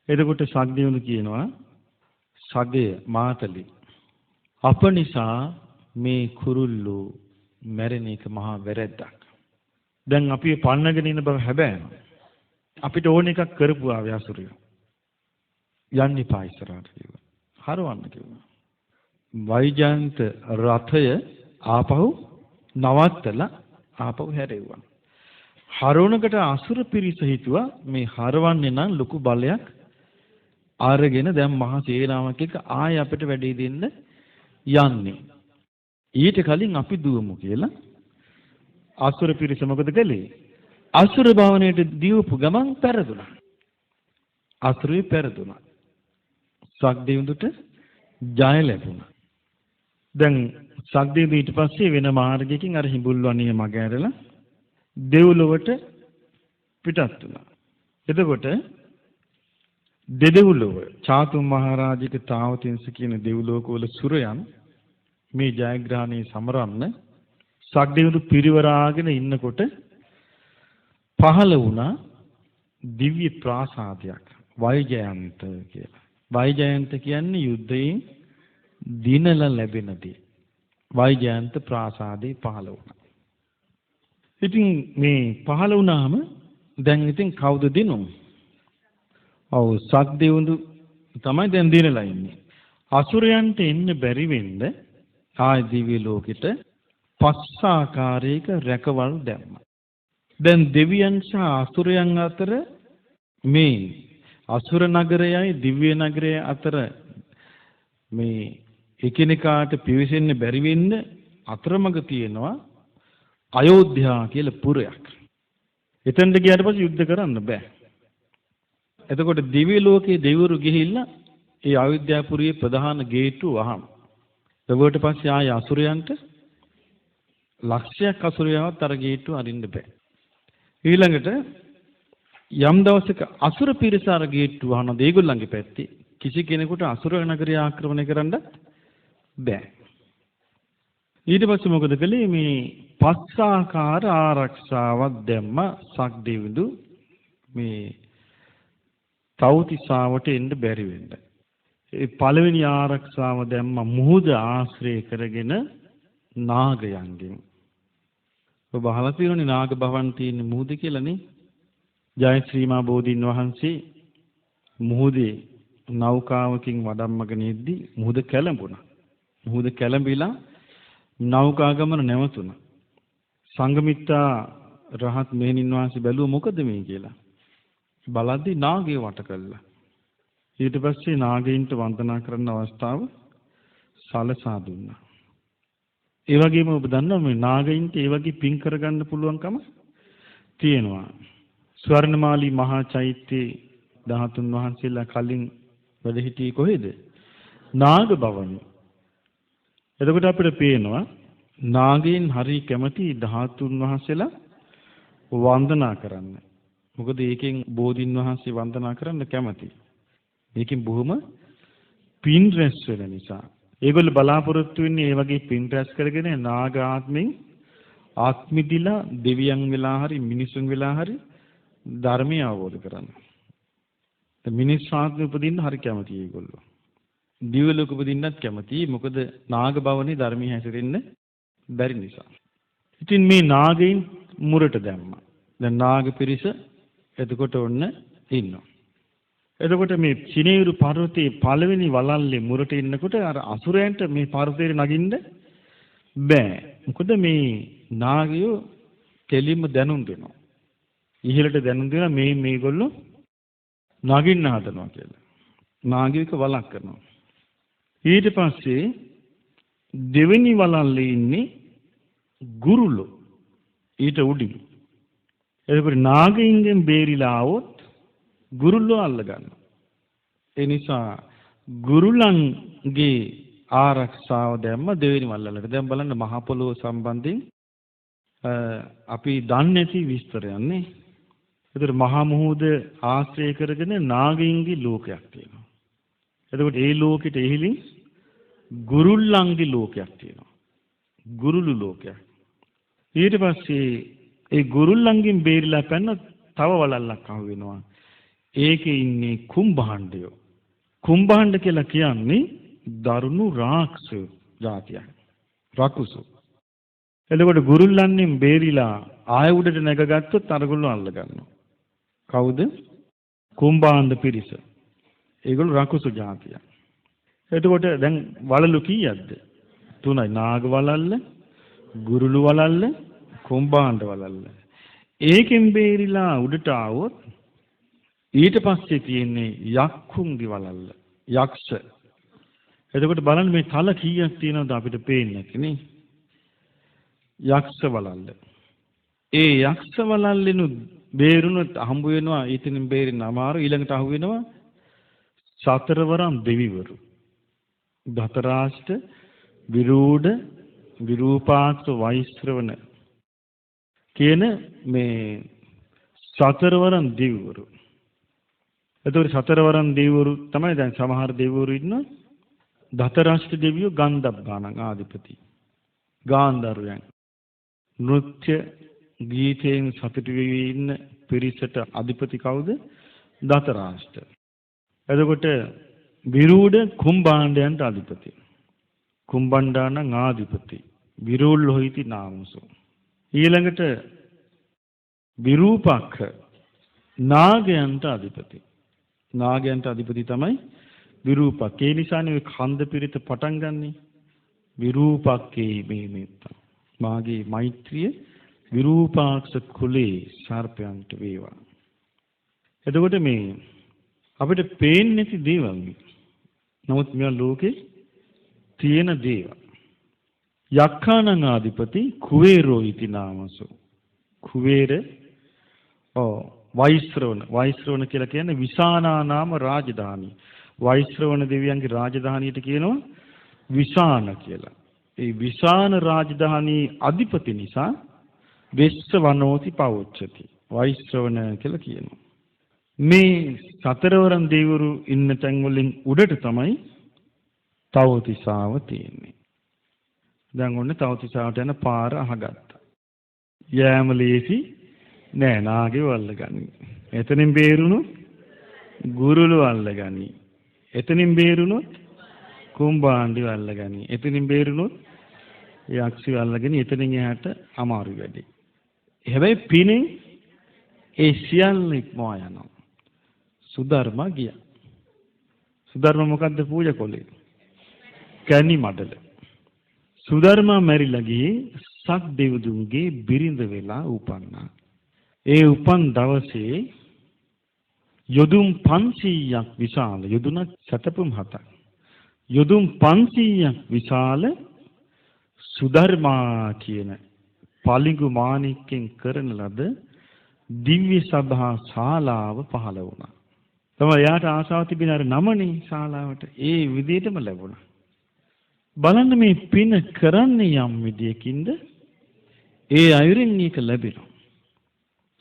එතකොට සක්දෙවිඳු කියනවා සගය මාතලි අප නිසා මේ කුරුල්ලෝ මැරෙන එක මහා වැරැද්දක්. දැන් අපි පන්නගෙන ඉන්න බව හැබැයි අපිට ඕන එකක් කරපු ආවේ අසුරිය. යන්න එපා ඉස්සරහට කිව්වා. හරවන්න කිව්වා. වෛජයන්ත රථය ආපහු නවත්තලා ආපහු හැරෙව්වා. හරවනකට අසුර පිරිස හිතුවා මේ හරවන්නේ නම් ලොකු බලයක් ආරගෙන දැන් මහා සේනාවක් එක්ක ආයෙ අපිට වැඩේ දෙන්න යන්නේ. ඊට කලින් අපි දුවමු කියලා අසුර පිරිස මොකද කළේ? අසුර භවණයට දීවපු ගමන් පෙරදුනා. අසුරේ පෙරදුනා. සක්දෙවිඳුට ජය ලැබුණා. දැන් සක්දෙවිඳු ඊට පස්සේ වෙන මාර්ගයකින් අර හිඹුල් වණිය මග ඇරලා දෙව්ලොවට පිටත් වුණා. එතකොට දෙදෙව්ලොව චාතුම් මහරජික තාවතින්ස කියන දෙව්ලෝකවල සුරයන් මේ ජයග්‍රහණය සමරන්න සක්දෙවිඳු පිරිවරාගෙන ඉන්නකොට පහළ වුණා දිව්‍ය ප්‍රාසාදයක් වෛජයන්ත කියලා. වෛජයන්ත කියන්නේ යුද්ධයෙන් දිනලා ලැබෙන දේ. වෛජයන්ත ප්‍රාසාදේ පහළ වුණා. ඉතින් මේ පහළ වුණාම දැන් ඉතින් කවුද දිනුම්? ඔව් සක්දෙවිඳු තමයි දැන් දිනලා ඉන්නේ. අසුරයන්ට එන්න බැරි වෙන්න ආය දිව්‍ය ලෝකෙට පස් ආකාරයක රැකවල් දැම්මා. දැන් දෙවියන් සහ අසුරයන් අතර මේ අසුර නගරයයි දිව්‍ය නගරය අතර මේ එකිනෙකාට පිවිසෙන්න බැරි වෙන්න අතරමඟ තියෙනවා අයෝධ්‍යා කියලා පුරයක්. එතනට ගියාට පස්සේ යුද්ධ කරන්න බෑ. එතකොට දිව්‍ය ලෝකයේ දෙවිවරු ගිහිල්ලා ඒ අයෝධ්‍යාපුරයේ ප්‍රධාන ගේට්ටුව වහම. එතකොට පස්සේ ආය අසුරයන්ට ලක්ෂයක් අසුරයවත් අර ගේට්ටුව අරින්න බෑ. ඊළඟට යම් දවසක අසුර පිරිස අර ගේට්ටුව වහන දෙයගොල්ලන්ගේ පැත්තේ කිසි කෙනෙකුට අසුර නගරය ආක්‍රමණය කරන්න බෑ. ඊට පස්සේ මොකද කළේ? මේ පස් ආකාර ආරක්ෂාවක් දැම්ම සක්දෙවිඳු මේ තව්තිසාවට එන්න බැරි වෙන්න. ඒ පළවෙනි ආරක්ෂාව දැම්ම මුහුද ආශ්‍රය කරගෙන නාගයන්ගෙන්. ඔබ අහලා තියෙනනේ නාග භවන් තියෙන මුහුද කියලානේ. ජයශ්‍රී මා බෝධීන් වහන්සේ මුහුදේ නෞකාවකින් වඩම්මගෙන ඉද්දී මුහුද කැළඹුණා. මුහුද කැළඹිලා නෞකා ගමන නැවතුණා. සංඝමිත්තා රහත් මෙහෙණින් වහන්සේ බැලුවා මොකද මේ කියලා. බලද්දී නාගය වට කළා. ඊට පස්සේ නාගයින්ට වන්දනා කරන්න අවස්ථාව සලසා දුන්නා. ඒ වගේම ඔබ දන්නවා මේ නාගයින්ට ඒ වගේ පින් කරගන්න පුළුවන්කම තියෙනවා. ස්වර්ණමාලී මහා චෛත්‍යයේ ධාතුන් වහන්සේලා කලින් වැඩ සිටියේ කොහෙද? නාග භවනේ. එතකොට අපිට පේනවා නාගයන් හරි කැමති ධාතුන් වහන්සේලා වන්දනා කරන්න. මොකද ඒකෙන් බෝධින් වහන්සේ වන්දනා කරන්න කැමති. ඒකෙන් බොහොම පින් රැස් වෙන නිසා. ඒගොල්ලෝ බලාපොරොත්තු වෙන්නේ ඒ වගේ පින් රැස් කරගෙන නාග ආත්මෙන් ආත්මිදිලා දෙවියන් වෙලා හරි මිනිසුන් වෙලා හරි ධර්මය අවබෝධ කරගන්න. මිනිස් ආත්මෙ උපදින්න හරි කැමතියි ඒගොල්ලෝ. දිව්‍ය ලෝක උපදින්නත් කැමතියි. මොකද නාග භවනේ ධර්මයේ හැසිරෙන්න බැරි නිසා. ඉතින් මේ නාගයින් මුරට දැම්මා. දැන් නාග පිරිස එතකොට ඔන්න ඉන්නවා. එතකොට මේ චිනේරු පර්වතයේ පළවෙනි වලල්ලේ මුරට ඉන්නකොට අර අසුරයන්ට මේ පර්වතේ නගින්න බෑ. මොකද මේ නාගයෝ දෙලින්ම දැනුම් දෙනවා. ඉහළට දැනුම් දෙනවා මේගොල්ලෝ නගින්න හදනවා කියලා. නාගයක වලක් කරනවා. ඊට පස්සේ දෙවෙනි වලල්ලේ ඉන්නේ ගුරුලෝ. ඊට උඩින්. එතකොට නාගයින්ගෙන් බේරිලා આવොත් ගුරුල්ලෝ අල්ල ගන්නවා. ඒ නිසා ගුරුලන්ගේ ආරක්ෂාව දැම්ම දෙවෙනි වලල්ලට. දැන් බලන්න මහ පොළොව සම්බන්ධයෙන් අපි දන්නේ නැති විස්තරයක් නේ. ඒතර මහා මුහුද ආශ්‍රය කරගෙන නාගයින්ගේ ලෝකයක් තියෙනවා. එතකොට ඒ ලෝකෙට එහිලින් ගුරුල්ලන්ගේ ලෝකයක් තියෙනවා. ගුරුළු ලෝකයක්. ඊට පස්සේ ඒ ගුරුල්ලන්ගෙන් බේරිලා පැන්න තව වලල්ලක් අහු වෙනවා. ඒකේ ඉන්නේ කුම්භාණ්ඩයෝ. කුම්භාණ්ඩ කියලා කියන්නේ දරුණු රාක්ෂස జాතියක්. රකුසු. එතකොට ගුරුල්ලන්ගෙන් බේරිලා ආය උඩට නැගගත්තොත් අරගොල්ලෝ අල්ල ගන්නවා. කවුද? කුම්භාණ්ඩ පිරිස. ඒගොල්ලෝ රකුසු జాතියක්. එතකොට දැන් වලලු කීයක්ද? 3යි. නාග වලල්ල, ගුරුළු වලල්ල, කුම්භාණ්ඩ වලල්ල. ඒකෙන් බේරිලා උඩට ආවොත් ඊට පස්සේ තියෙන්නේ යක්කුන්ගේ වලල්ල. යක්ෂ. එතකොට බලන්න මේ තල කීයක් තියෙනවද අපිට පේන්නේ නැති නේ. යක්ෂ වලල්ල. ඒ යක්ෂ වලල්ලෙනු බේරුණොත් හම්බ වෙනවා ඊතනින් බේරෙන්න අමාරු. ඊළඟට අහු වෙනවා සතරවරම් දෙවිවරු. ධතරාෂ්ට, විරූඩ, විරූපාක්ෂ, වෛශ්‍රවණ කියන මේ සතරවරම් දෙවිවරු. එතකොට සතරවරම් දෙවිවරු තමයි දැන් සමහර දෙවිවරු ඉන්නවා. ධතරාෂ්ට දෙවියෝ ගන්ධබ්බාණන් ආධිපති. ගාන්ධර්වයන්. නෘත්‍ය ගීතයෙන් සතුටු වෙවි ඉන්න පිරිසට අධිපති කවුද? ධතරාෂ්ට. එතකොට විරූඩ කුම්භාණ්ඩයන්ට අධිපති. කුම්භණ්ඩාණන් ආධිපති. විරූල්ලොහිති නාමසෝ. ඊළඟට විරූපක්ඛ නාගයන්ට අධිපති. නාගයන්ට අධිපති තමයි විරූපක්ඛ. ඒ නිසානේ ඔය කන්ද පිරිත පටන් ගන්නෙ. විරූපක්ඛේ මේ මාගේ මෛත්‍රිය විරූපාක්ෂ කුලේ සර්පයන්ට වේවා. එතකොට මේ අපිට පේන්නේ නැති දේවල්. නමුත් මේ ලෝකේ තියෙන දේවල්. යක්ඛානං ආධිපති කුවේරෝ ඉති නාමසෝ. කුවේර වෛශ්‍රවණ කියලා කියන්නේ විසානා නාම රාජධානී. වෛශ්‍රවණ දෙවියන්ගේ රාජධානියට කියනවා විසාන කියලා. ඒ විසාන රාජධානී අධිපති නිසා වෙස්ස වනෝති පවොච්චති. වෛශ්‍රවණ කියලා කියනවා. මේ සතරවරන් දෙවිවරු ඉන්න තැන් වලින් උඩට තමයි තවතිසාව තියෙන්නේ. දැන් ඔන්න තවතිසාවට යන පාර අහගත්තා. යෑම ලේසි නෑ. නාගේ වල්ලගනි. එතනින් බේරුණොත් ගුරුළු වල්ලගනි. එතනින් බේරුණොත් කුම්භාණ්ඩි වල්ලගනි. එතනින් බේරුණොත් ඒ අක්ෂිය අල්ලගෙන එතනින් එහාට අමාරු වැඩි. හැබැයි පිනේ ඒ සියල්ල ඉක්මවා යනවා. සුධර්ම ගියා. සුධර්ම මොකද්ද පූජා කළේ? කැණි මඩල. සුධර්ම මැරිලා ගියේ සක් දෙවිඳුන්ගේ බිරිඳ වෙලා උපන්නා. ඒ උපන් දවසේ යොදුන් 500ක් විශාල යොදුනක් සතපුම් 7ක් යොදුන් 500ක් විශාල සුධර්මා කියන පලිඟු මාණික්කෙන් කරන ලද දිව්‍ය සභා ශාලාව පහළ වුණා. තමයි යාට ආසාව තිබෙන අර නමනේ ශාලාවට ඒ විදිහටම ලැබුණා. බලන්න මේ පින කරන්නේ යම් විදියකින්ද ඒ අයුරින් මේක ලැබෙනවා.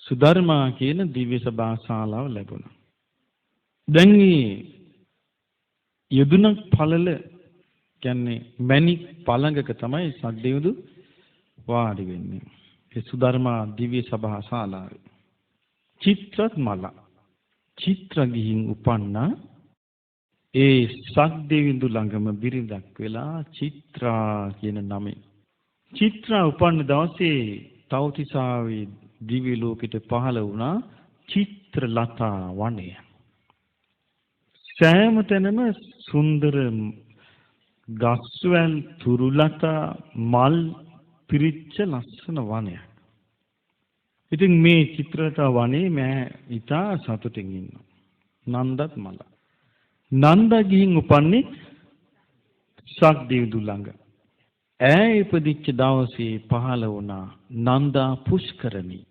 සුධර්මා කියන දිව්‍ය සභා ශාලාව ලැබුණා. දැන් මේ යදුනක් පළල කියන්නේ මණික් පළඟක තමයි සක්දෙවිඳු වාඩි වෙන්නේ. ඒ සුධර්මා දිව්‍ය සභා ශාලාවේ. චිත්‍රත් මල චිත්‍ර ගිහින් උපන්නා ඒ සක්දෙවිඳු ළඟම බිරිඳක් වෙලා චිත්‍රා කියන නමෙන්. චිත්‍රා උපන්න දවසේ තවතිසාවේ දිව්‍ය ලෝකෙට පහළ වුණා චිත්‍රලතා වනය. සෑම තැනම සුන්දර ගස්වැල් තුරුලතා මල් පිරිච්ච ලස්සන වනයක්. ඉතින් මේ චිත්‍රලතා වනේ මෑ ඉතා සතුටින් ඉන්නවා. නන්දත් මල. නන්ද ගිහින් උපන්නේ සක්දෙවිඳු ළඟ. ඈ ඉපදිච්ච දවසේ පහළ වුණා නන්දා පුෂ්කරණී.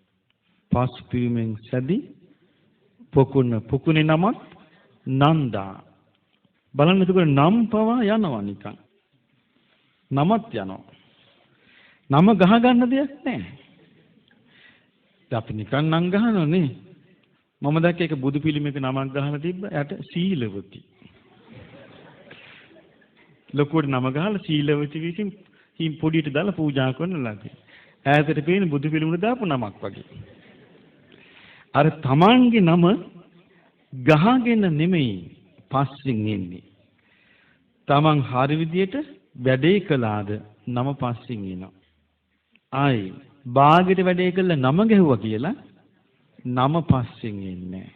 පස් පිරිමෙන් සැදි පොකුණේ නමක් නන්දා. බලන්න එතකොට නම් පවා යනවා නිකන්. නමත් යනවා. නම ගහ ගන්න දෙයක් නැහැ. අපි නිකන් නම් ගහනවා නේ. මම දැක්ක එක බුදු පිළිමයක නමක් ගහලා තිබ්බ. යට සීලවති. ලොකුවට නම ගහලා සීලවති විසින් හිම් පොඩියට දාලා පූජා කරන ලදී. ඈතට පේන බුදු පිළිමෙට දාපු නමක් වගේ. අර තමන්ගේ නම ගහගෙන නෙමෙයි පස්සෙන් එන්නේ. තමන් හරි විදියට වැඩේ කළාද නම පස්සෙන් එනවා. ආයි බාගෙට වැඩේ කළා නම ගැහුවා කියලා නම පස්සෙන් එන්නේ.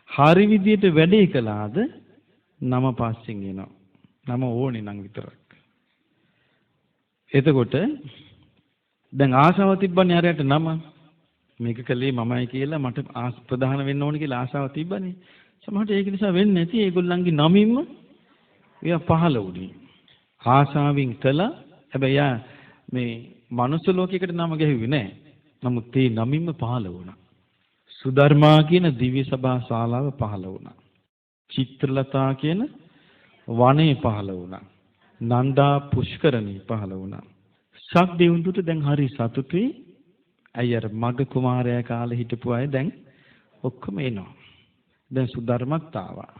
හරි විදියට වැඩේ කළාද නම පස්සෙන් එනවා. නම ඕනේ නම් විතරක්. එතකොට දැන් ආශාව තිබ්බනේ හරියට නම මේක කළේ මමයි කියලා මට ප්‍රධාන වෙන්න ඕනේ කියලා ආශාව තිබ්බනේ. සමහරට ඒක නිසා වෙන්නේ නැති ඒගොල්ලන්ගේ නමින්ම එයා පහළ වුණේ. ආශාවෙන් කළා. හැබැයි යා මේ මනුස්ස ලෝකයකට නම ගැහුවේ නැහැ. නමුත් ඒ නමින්ම පහළ වුණා. සුධර්මා කියන දිව්‍ය සභා ශාලාව පහළ වුණා. චිත්‍රලතා කියන වනේ පහළ වුණා. නන්දා පුෂ්කරණී පහළ වුණා. සක්දෙවිඳුට දැන් හරි සතුටුයි. අයියර මග කුමාරයා කාලේ හිටපු අය දැන් ඔක්කොම එනවා. දැන් සුධර්මත් ආවා.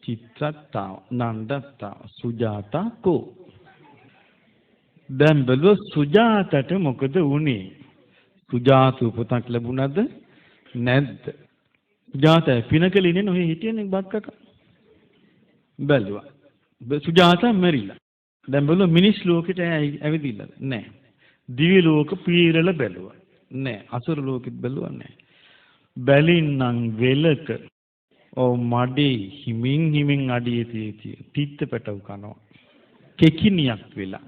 චිත්‍රත් ආවා. නන්දත් ආවා. සුජාතා කෝ. දැන් බැලුව සුජාතට මොකද වුනේ? සුජාත උපතක් ලැබුණද නැද්ද? සුජාතා පිනකලින් නේ ඔහේ හිටියනේ බත් කකා. බැලුවා. සුජාතා මැරිලා. දැන් බැලුව මිනිස් ලෝකෙට ඇවිදින්නද? නැහැ. දිව්‍ය ලෝක පීරල බැලුවා. නැහැ. අසුර ලෝකෙත් බැලුවා නැහැ. බැලින්නම් වෙලක ඔව් මඩේ හිමින් අඩියේ තියෙති. තිත්ත පැටව කනවා. කෙකිනියක් වෙලා.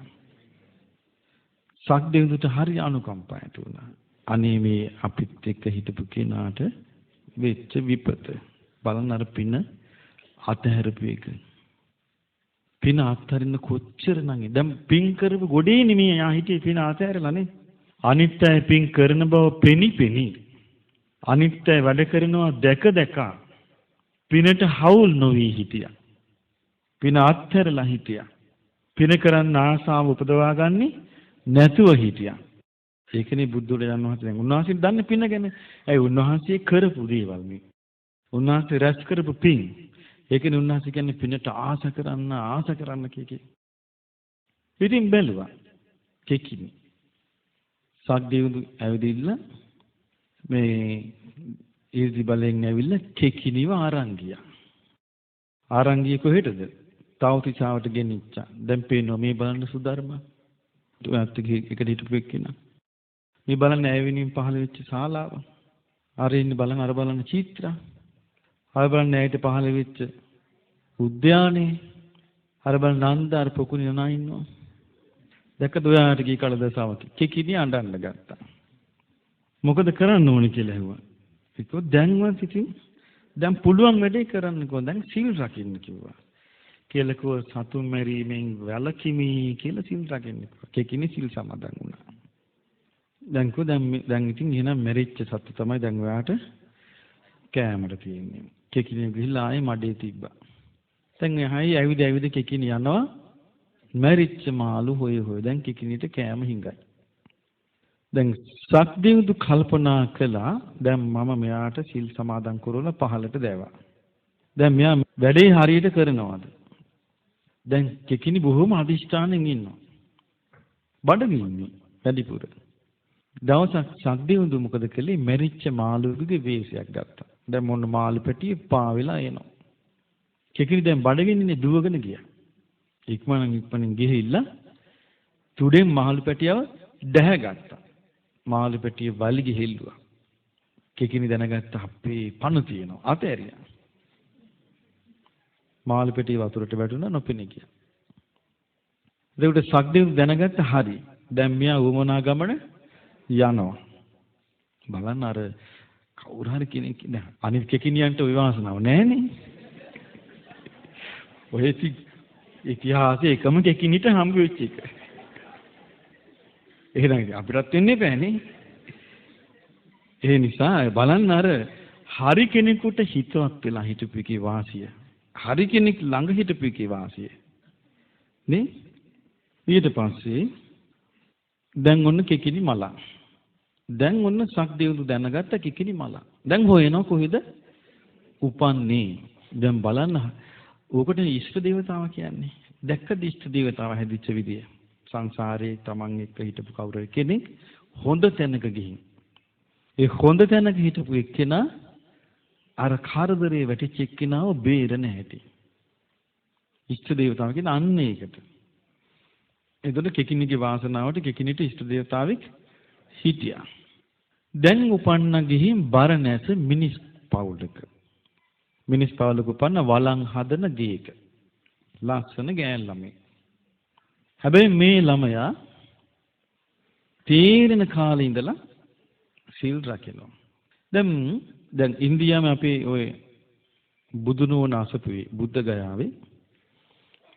සක්දෙවිඳුට හරි අනුකම්පාවට වුණා. අනේ මේ අපිත් එක්ක හිටපු කෙනාට වෙච්ච විපත. බලන්න අර පින අතහැරපු එක. පින අත්හරින්න කොච්චර නම් දැන් පින් කරපු ගොඩේ නෙමෙයි යා හිටියේ පින අතහැරලානේ. අනිත් අය පින් කරන බව පෙනි. අනිත් අය වැඩ කරනවා දැක. පිනට හවුල් නොවි හිටියා. පින අත්හැරලා හිටියා. පින කරන්න ආසාව උපදවා ගන්නේ නැතුව හිටියා. ඒකනේ බුදුරජාණන් වහන්සේ දැන් උන්වහන්සේ දන්නේ පින ගැන. ඒ උන්වහන්සේ කරපු දේවල් මේ. උන්වහන්සේ රැස් කරපු පින්. ඒකනේ උන්වහන්සේ කියන්නේ පිනට ආස කරන්න කීකේ. ඉතින් බැලුවා. කෙකිනි. සක්දෙවිඳු ඇවිදින්න මේ ඊර්ති බලෙන් ඇවිල්ලා කෙකිනිව අරන් ගියා. අරන් ගියේ කොහෙටද? තවතිසාවට ගෙනිච්චා. දැන් පේනවා මේ බලන්න සුධර්ම. ඔයත් එකට හිටපු එක්කෙනා. මේ බලන්න ඇවිනින් පහළ වෙච්ච ශාලාව. අර ඉන්නේ බලන්න අර බලන්න චිත්‍ර. අර බලන්න ඇයට පහළ වෙච්ච උද්‍යානේ. අර බලන්න නන්ද අර පොකුණි නනා ඉන්නවා. දැක්කද ඔයාට කී කලදසාවක් කිකිණි අඬන්න ගත්තා. මොකද කරන්න ඕනේ කියලා ඇහුවා. ඒකෝ දැන්වත් ඉතින් දැන් පුළුවන් වැඩේ කරන්න කිව්වා. දැන් සීල් රකින්න කිව්වා. කියලා කෝ සතුන් මරීමෙන් වැළකීමි කියලා සීල් රකින්න කිව්වා. කිකිණි සීල් සමාදන් වුණා. දැන් කෝ දැන් ඉතින් එහෙනම් මැරිච්ච සතු තමයි දැන් ඔයාට කෑමට තියෙන්නේ. කිකිණි ගිහිල්ලා ආයේ මඩේ තිබ්බා. දැන් එහායි ඇවිද කිකිණි යනවා. මැරිච්ච මාළු හොය දැන් කිකිණිට කෑම හිඟයි. දැන් සක්දිවිදු කල්පනා කළා දැන් මම මෙයාට සිල් සමාදන් කරලා පහලට දැවා. දැන් මෙයා වැඩේ හරියට කරනවාද? දැන් කිකිණි බොහොම අදිෂ්ඨානෙන් ඉන්නවා. බඩගින්නේ වැඩිපුර. දවසක් සක්දිවිදු මොකද කළේ? මැරිච්ච මාළුවෙකුගේ වේශයක් ගත්තා. දැන් මොන මාළු පැටිය පාවෙලා එනවා. කිකිණි දැන් බඩගින්නේ දුවගෙන ගියා. ඉක්මනින් ගිහිල්ලා තුඩෙන් මාළු පැටියව දැහැගත්තා. මාළු පැටිය වලි ගිහිල්ලුවා. කිකිණි දැනගත්ත අපේ පණ තියෙනවා. අතෑරියා. මාළු පැටිය වතුරට වැටුණා නොපෙනී ගියා. ඒකට සක්දෙව් දැනගත්ත හරි. දැන් මෙයා උවමනා ගමන යනවා. බලන්න අර කවුරු හරි කෙනෙක් නෑ. අනිත් කිකිණියන්ට ওই වාසනාව නෑනේ. ඔය ඉතිහාසයේ එකම කිකිණිට හම්බ වෙච්ච එක. එහෙනම් අපිටත් වෙන්නේ බෑනේ. ඒ නිසා බලන්න අර හරි කෙනෙකුට හිතවත් වෙලා හිටපු එකේ වාසිය. හරි කෙනෙක් ළඟ හිටපු එකේ වාසිය. නේ? ඊට පස්සේ දැන් ඔන්න කිකිණි මල. දැන් ඔන්න සක්දෙවිඳු දැනගත්ත කිකිණි මල. දැන් හොයනවා කොහෙද උපන්නේ? දැන් බලන්න ඕකට ඉෂ්ට දේවතාව කියන්නේ. දැක්කද ඉෂ්ට දේවතාව හැදිච්ච විදිය? සංසාරේ තමන් එක්ක හිටපු කවුරු කෙනෙක් හොඳ තැනක ගිහින්. ඒ හොඳ තැනක හිටපු එක්කෙනා අර කාර්දරේ වැටිච්ච එක්කෙනාව බේරණ හැටි. ඉෂ්ට දේවතාව කියන්නේ අන්න ඒකට. එතකොට කිකිණිගේ වාසනාවට කිකිණිට ඉෂ්ට දේවතාවෙක් හිටියා. දැන් උපන්න ගිහින් බරණැස මිනිස් පවුලක. මිනිස් පවුලක උපන්න වළං හදන ගේක. ලස්සන ගෑන් ළමයි. හැබැයි මේ ළමයා තීරණ කාලේ ඉඳලා සිල් රකිනවා. දැන් ඉන්දියාවේ අපේ ඔය බුදුනුවණ අසපුවේ බුද්ධ ගයාවේ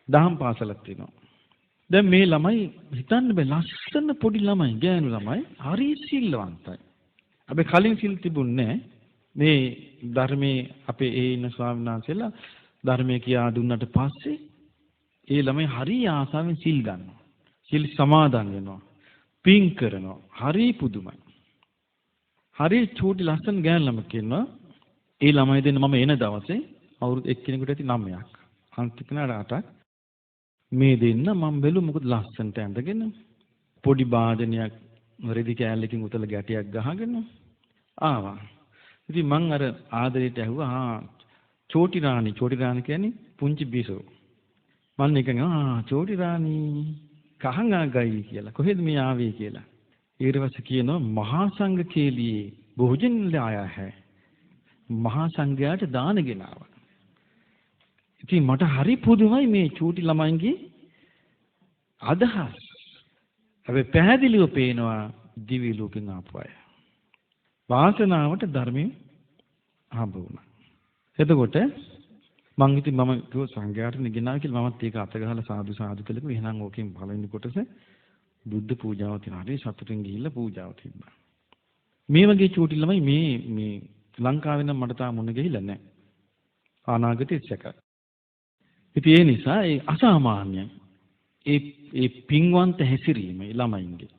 දහම් පාසලක් තියෙනවා. දැන් මේ ළමයි හිතන්න බෑ ලස්සන පොඩි ළමයි ගෑනු ළමයි හරි සිල්වන්තයි. හැබැයි කලින් සිල් තිබුණේ නැහැ. මේ ධර්මයේ අපේ ඒ ඉන්න ස්වාමීන් වහන්සේලා ධර්මයේ කියා දුන්නට පස්සේ ඒ ළමයි හරි ආසාවෙන් සිල් ගන්නවා. සිල් සමාදන් වෙනවා. පින් කරනවා. හරි පුදුමයි. හරි චූටි ලස්සන ගෑනු ළමෙක් ඉන්නවා. ඒ ළමයි දෙන්න මම එන දවසේ අවුරුදු එක්කෙනෙකුට ඇති 9ක්. අනිත් කෙනාට 8ක්. මේ දෙන්න මම බැලු මොකද ලස්සනට ඇඳගෙන පොඩි වාදනයක් රෙදි කෑල්ලකින් උතල ගැටියක් ගහගෙන ආවා. ඉතින් මං අර ආදරයට ඇහුවා චෝටි රාණි කියන්නේ පුංචි බිසෝ. මම නිකන් චෝටි රාණි කහන් ආගයි කියලා. කොහෙද මේ ආවේ කියලා. ඊට පස්සේ කියනවා මහා සංඝ කේලියේ භෝජන ලායා है. මහා සංඝයාට දාන ගෙනාවා. ඉතින් මට හරි පුදුමයි මේ චූටි ළමයින්ගේ අදහස්. හැබැයි පැහැදිලිව පේනවා දිවි ලෝකෙන් ආපු අය. වාසනාවට ධර්මයෙන් හම්බ වුණා. එතකොට මම කිව්ව සංඝයාට ගෙනාවා කියලා මමත් ඒක අත ගහලා සාදු සාදු කළේ. එහෙනම් ඕකෙන් පළවෙනි කොටස බුද්ධ පූජාව තියෙනවා. හරි සතුටින් ගිහිල්ලා පූජාව තිබ්බා. මේ වගේ චූටි ළමයි මේ ලංකාවේ නම් මට තාම මොන ගිහිල්ලා නැහැ. අනාගතේ සැකයි. ඉතින් ඒ නිසා ඒ අසාමාන්‍යයි. ඒ පින්වන්ත හැසිරීම ළමයින්ගේ.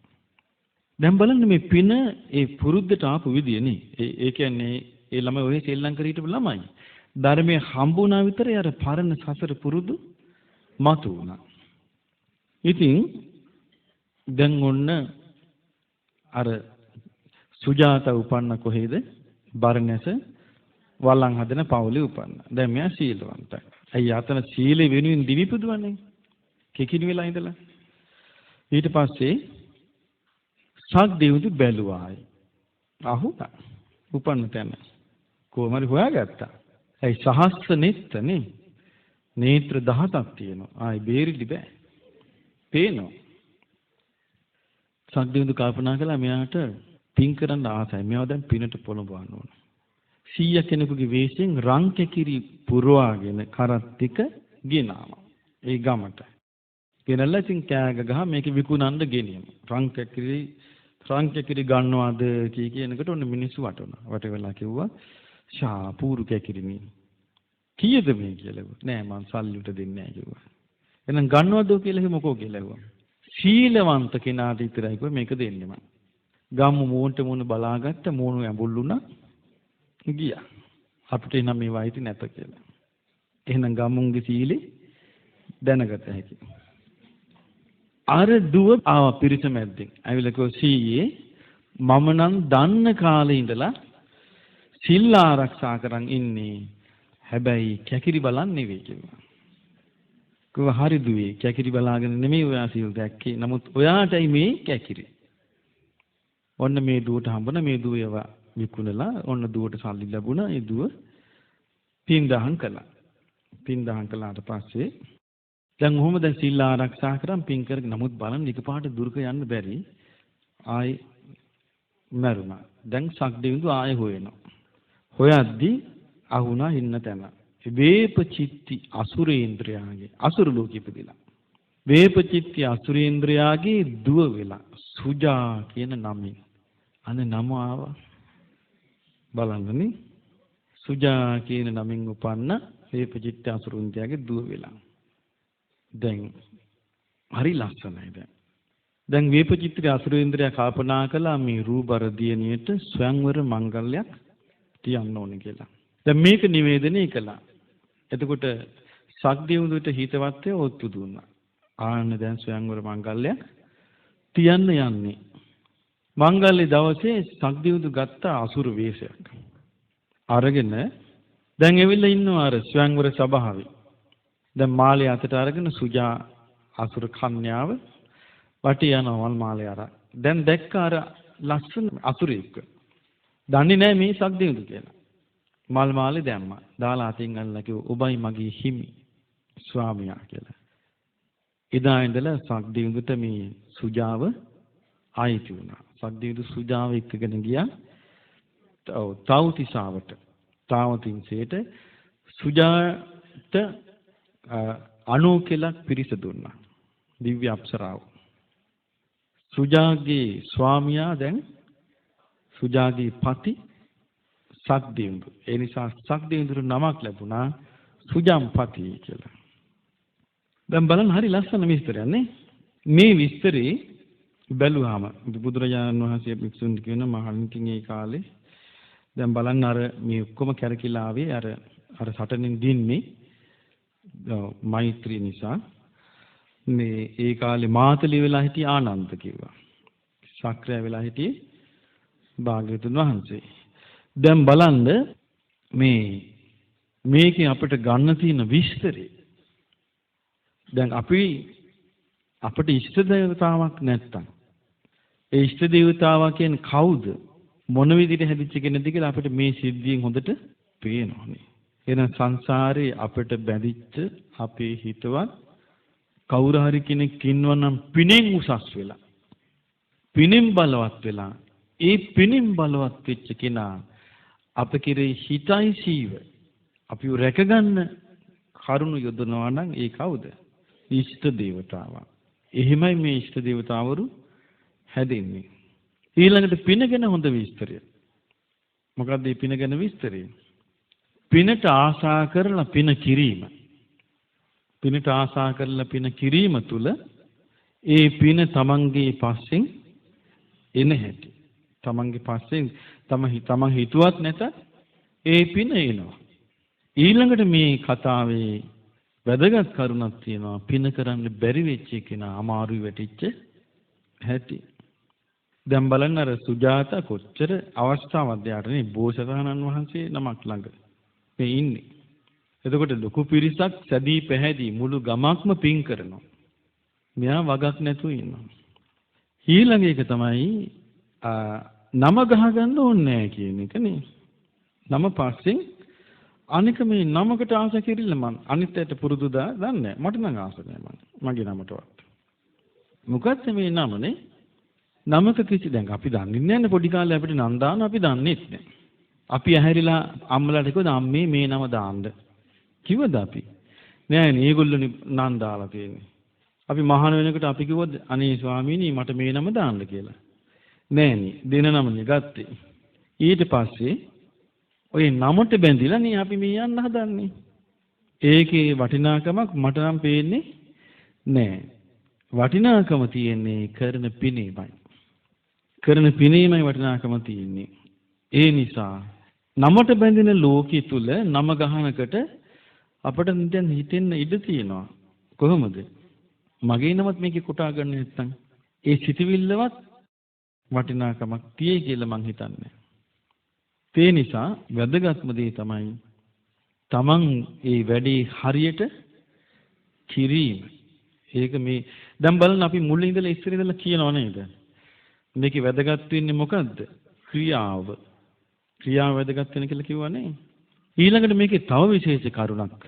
දැන් බලන්න මේ පින ඒ පුරුද්දට ආපු විදිය නේ. ඒ කියන්නේ ඒ ළමයි ඔය ශ්‍රී ලංකාවේ හිටපු ළමයි. ධර්මයේ හම්බුණා විතරේ අර පරණ සසර පුරුදු මතු වුණා. ඉතින් දැන් ඔන්න අර සුජාතා උපන්න කොහෙද? බරණැස වළං හදන පවුලේ උපන්න. දැන් මෙයා සීලවන්තයි. අයියා අතන සීල වෙනුවෙන් දිවි පුදවන්නේ. කිකිණි වෙලා ඉඳලා. ඊට පස්සේ සක්දෙවිඳු බැලුවායි. අහුණා. උපන්න තැන. කොහොම හරි හොයාගත්තා. ඒ සහස්ස නෙත්තනේ. නේත්‍ර 17ක් තියෙනවා. ආයි බේරිලි බෑ. පේනවා. සක්දෙවිඳු කල්පනා කළා මෙයාට පින් කරන්න ආසයි. මෙයා දැන් පිනට පොළඹවන්න ඕන. 100 කෙනෙකුගේ වෙස්යෙන් රං කැකිරි පුරවාගෙන කරත් ටික ගෙනාවා. ඒ ගමට. ගෙනල්ලා ඉතින් කෑග ගහ මේක විකුණන්න ගෙනියමු. රං කැකිරි ගන්නවද කියනකොට ඔන්න මිනිස්සු වටුණා. වටවෙලා කිව්වා ෂාපූරු කැකිරිනේ. කීයද මේ කියලා. නෑ මං සල්ලි උට දෙන්නේ නෑ කිව්වා. එහෙනම් ගන්නවද කියලා මොකෝ කියලා ඇහුවා. සීලවන්ත කෙනාට විතරයි කිව්වා මේක දෙන්නේ මං. ගම්මු මූණට මූණ බලාගත්ත මූණ ඇඹුල්ුණා. ගියා. අපිට එනම් මේ වයිති නැත කියලා. එහෙනම් ගම්මුන්ගේ සීලේ දැනගත හැකියි. අර දුව ආව පිරිස මැද්දෙන්. ඇවිල්ලා කිව්වා සීයේ මම නම් දන්න කාලේ ඉඳලා සිල් ආරක්ෂා කරන් ඉන්නේ. හැබැයි කැකිරි බලන් නෙවෙයි කිව්වා. කිව්වා හරි දුවේ කැකිරි බලාගෙන නෙමෙයි ඔයා සිල් දැක්කේ. නමුත් ඔයාටයි මේ කැකිරි. ඔන්න මේ දුවට හම්බුණා මේ දුව ඒවා විකුණලා ඔන්න දුවට සල්ලි ලැබුණා. ඒ දුව පින් දහම් කළා. පින් දහම් කළාට පස්සේ දැන් ඔහොම දැන් සිල් ආරක්ෂා කරන් පින් කරගෙන නමුත් බලන්න එකපාරට දුර්ග යන්න බැරි. ආයි මරුණා. දැන් සක්දෙවිඳු ආයෙ හොයනවා. හොයද්දි අහුණා ඉන්න තැන. වේපචිත්ති අසුරේන්ද්‍රයාගේ අසුර ලෝකෙ ඉපදිලා. වේපචිත්ති අසුරේන්ද්‍රයාගේ දුව වෙලා සුජා කියන නමින්. අනේ නම ආවා. බලන්නනේ. සුජා කියන නමින් උපන්න වේපචිත්ති අසුරේන්ද්‍රයාගේ දුව වෙලා. දැන් හරි ලස්සනයි දැන්. දැන් වේපචිත්‍රි අසුරේන්ද්‍රයා කල්පනා කළා මේ රූබර දියණියට ස්වයංවර මංගල්‍යයක් තියන්න ඕනේ කියලා. දැන් මේක නිවේදනය කළා. එතකොට සක්දෙවිඳුට හිතවත්ව ඔත්තු දුන්නා. ආන්න දැන් ස්වයංවර මංගල්‍යයක් තියන්න යන්නේ. මංගල්‍ය දවසේ සක්දෙවිඳු ගත්ත අසුර වේශයක්. අරගෙන දැන් ඇවිල්ලා ඉන්නවා අර ස්වයංවර සභාවේ. දැන් මාළේ අතට අරගෙන සුජා අසුර කන්‍යාව වටේ යනවා මල් මාළේ අර. දැන් දැක්ක අර ලස්සන අසුරෙක්. දන්නේ නැහැ මේ සක්දෙවිඳු කියලා. මල් මාළේ දැම්මා. දාලා අතින් අල්ලලා කිව්වා ඔබයි මගේ හිමි ස්වාමියා කියලා. එදා ඉඳලා සක්දෙවිඳුට මේ සුජාව ආයිති වුණා. සක්දෙවිඳු සුජාව එක්කගෙන ගියා. තවුතිසාවට. තාවතින්සේට සුජාට 90 පිරිස දුන්නා. දිව්‍ය අප්සරාව. සුජාගේ ස්වාමියා දැන් සුජාගේ පති සක්දෙවිඳු. ඒ නිසා සක්දෙවිඳුට නමක් ලැබුණා සුජම්පති කියලා. දැන් බලන්න හරි ලස්සන විස්තරයක් නේ. මේ විස්තරේ බැලුවාම බුදුරජාණන් වහන්සේ භික්ෂුන්ට කියන මහණින් ඒ කාලේ දැන් බලන්න අර මේ ඔක්කොම කැරකිලා ආවේ අර සටනෙන් දින්නේ මෛත්‍රිය නිසා. මේ ඒ කාලේ මාතලි වෙලා හිටිය ආනන්ද කිව්වා. ශක්‍රය වෙලා හිටියේ භාග්‍යවතුන් වහන්සේ. දැන් බලන්න මේකේ අපිට ගන්න තියෙන විස්තරේ. දැන් අපිට ඉෂ්ට දේවතාවක් නැත්තම් ඒ ඉෂ්ට දේවතාවා කියන්නේ කවුද? මොන විදිහට හැදිච්ච කෙනෙක්ද කියලා අපිට මේ සිද්ධියෙන් හොඳට පේනවානේ. එහෙනම් සංසාරේ අපිට බැඳිච්ච අපේ හිතවත් කවුරු හරි කෙනෙක් ඉන්නවනම් පිනෙන් උසස් වෙලා පිනෙන් බලවත් වෙලා ඒ පිනෙන් බලවත් වෙච්ච කෙනා අප කෙරේ හිතයි සීව අපිව රැකගන්න කරුණු යොදනවා නම් ඒ කවුද? ඉෂ්ට දේවතාවා. එහෙමයි මේ ඉෂ්ට දේවතාවරු හැදෙන්නේ. ඊළඟට පින ගැන හොඳ විස්තරය. මොකක්ද මේ පින ගැන විස්තරය? පිනට ආශා කරලා පින කිරීම. පිනට ආශා කරලා පින කිරීම තුල ඒ පින තමන්ගේ පස්සෙන් එන හැටි. තමන්ගේ පස්සෙන් තමන් හිතුවත් නැත ඒ පින එනවා. ඊළඟට මේ කතාවේ වැදගත් කරුණක් තියෙනවා. පින කරන්න බැරි වෙච්ච කෙනා අමාරුයි වැටිච්ච හැටි. දැන් බලන්න අර සුජාතා කොච්චර අවස්ථාවක්ද යාටනේ බෝසතාණන් වහන්සේ නමක් ළඟ මේ ඉන්නේ. එතකොට ලොකු පිරිසක් සැදී පැහැදී මුළු ගමක්ම පින් කරනවා. මෙයා වගක් නැතුව ඉන්නවා. ඊළඟ එක තමයි නම ගහ ගන්න ඕනේ නැහැ කියන එක නේ. නම පස්සෙන් අනික මේ නමකට ආස කිරිල්ල මං අනිත්යට පුරුදුදා දන්නේ නැහැ. මට නම් ආස නැහැ මගේ නමටවත්. මොකක්ද මේ නමනේ? නමක කිසි දැන් අපි දන්නේ නැහැ පොඩි කාලේ අපිට නම් දාන අපි දන්නේත් නැහැ. අපි ඇහැරිලා අම්මලාට කිව්වද අම්මේ මේ නම දාන්න. කිව්වද අපි? නෑනේ ඒගොල්ලෝ නම් දාලා තියෙන්නේ. අපි මහාන වෙනකොට අපි කිව්වද අනේ ස්වාමීනි මට මේ නම දාන්න කියලා. නෑනේ දෙන නමනේ ගත්තේ. ඊට පස්සේ ඔය නමට බැඳිලා නේ අපි මේ යන්න හදන්නේ. ඒකේ වටිනාකමක් මට නම් පේන්නේ නෑ. වටිනාකම තියෙන්නේ කරන පිනේමයි. කරන පිනේමයි වටිනාකම තියෙන්නේ. ඒ නිසා නමට බැඳෙන ලෝකෙ තුල නම ගහනකට අපිට දැන් හිතෙන්න ඉඩ තියෙනවා. කොහොමද? මගේ නමත් මේකේ කොටා ගන්න නැත්නම් ඒ සිතවිල්ලවත් වටිනාකමක් තියෙයි කියලා මං හිතන්නේ. ඒ නිසා වැදගත්ම දේ තමයි තමන් ඒ වැඩේ හරියට කිරීම. ඒක මේ දැන් බලන්න අපි මුලින් ඉඳලා ඉස්සර ඉඳලා කියනව නේද? මේකේ වැදගත් වෙන්නේ මොකද්ද? ක්‍රියාව. ක්‍රියාව වැදගත් වෙන කියලා කිව්වනේ. ඊළඟට මේකේ තව විශේෂ කරුණක්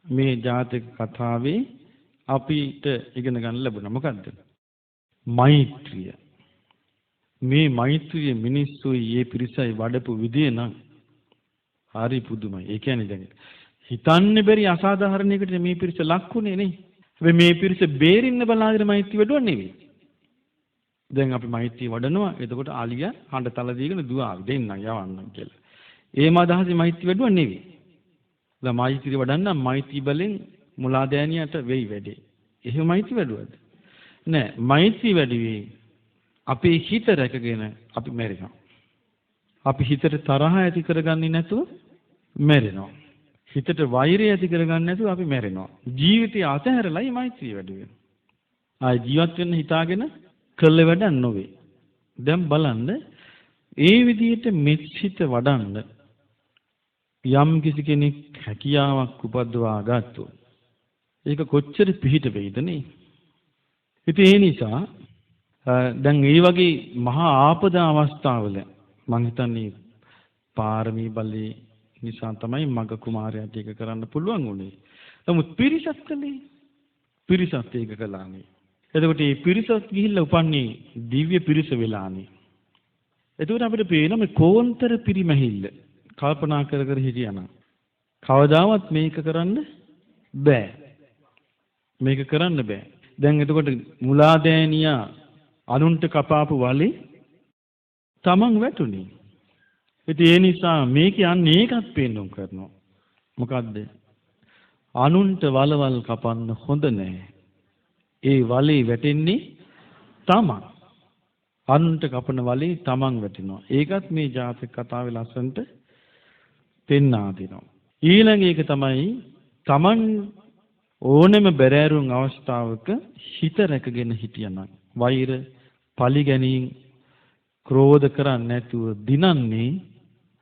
මේ ජාතක කතාවේ අපිට ඉගෙන ගන්න ලැබුණා. මොකද්ද? මෛත්‍රිය. මේ මෛත්‍රිය මිනිස්සුයි මේ පිරිසයි වඩපු විදිය නම් හරි පුදුමයි. ඒ කියන්නේ දැන් හිතන්නේ බැරි අසාධාරණයකට මේ පිරිස ලක්ුණේ නේ. හැබැයි මේ පිරිස බේරින්න බලාගෙන මෛත්‍රිය වඩුවා නෙවෙයි. දැන් අපි මෛත්‍රිය වඩනවා. එතකොට ආලිය හඬ තල දීගෙන දුආවි දෙන්නම් යවන්නම් කියලා. ඒම අදහසේ මෛත්‍රිය වඩුවා නෙවෙයි. දැන් මෛත්‍රිය වඩන්න මෛත්‍රී බලෙන් මුලාදෑනියට වෙයි වැඩේ. එහෙම මෛත්‍රී වැඩුවද? නෑ. මෛත්‍රී වැඩිවේ අපේ හිත රැකගෙන අපි මැරෙනවා. අපි හිතට තරහ ඇති කරගන්නේ නැතුව මැරෙනවා. හිතට වෛරය ඇති කරගන්නේ නැතුව අපි මැරෙනවා. ජීවිතය අතහැරලායි මෛත්‍රිය වැඩි වෙන්නේ. ආයි ජීවත් වෙන්න හිතාගෙන කළ වැඩක් නොවේ. දැන් බලන්න ඒ විදිහට මෙත්සිත වඩන්න යම් කිසි කෙනෙක් හැකියාවක් උපදවා ගත්තොත් ඒක කොච්චර පිහිට වෙයිද නේ? ඉතින් ඒ නිසා දැන් මේ වගේ මහා ආපදා අවස්ථාවල මම හිතන්නේ පාරමී බලේ නිසා තමයි මග කුමාරයාට ඒක කරන්න පුළුවන් උනේ. නමුත් පිරිසත් කළේ පිරිසත් ඒක කළානේ. එතකොට මේ පිරිසත් ගිහිල්ලා උපන්නේ දිව්‍ය පිරිස වෙලානේ. එතකොට අපිට පේන මේ කෝන්තර පිරිමැහිල්ල කල්පනා කර කර හිටියානම් කවදාවත් මේක කරන්න බෑ. මේක කරන්න බෑ. දැන් එතකොට මුලාදෑනියා අනුන්ට කපාපු වලේ තමන් වැටුනේ. ඉතින් ඒ නිසා මේක යන්නේ ඒකත් පේන්නුම් කරනවා. මොකද්ද? අනුන්ට වලවල් කපන්න හොඳ නැහැ. ඒ වලේ වැටෙන්නේ තමන්. අනුන්ට කපන වලේ තමන් වැටෙනවා. ඒකත් මේ ජාතක කතාවේ ලස්සනට පෙන්වා දෙනවා. ඊළඟ එක තමයි තමන් ඕනෙම බැරෑරුම් අවස්ථාවක හිත රැකගෙන හිටියනම් වෛර පලි ගැනීම ක්‍රෝධ කරන්නේ නැතුව දිනන්නේ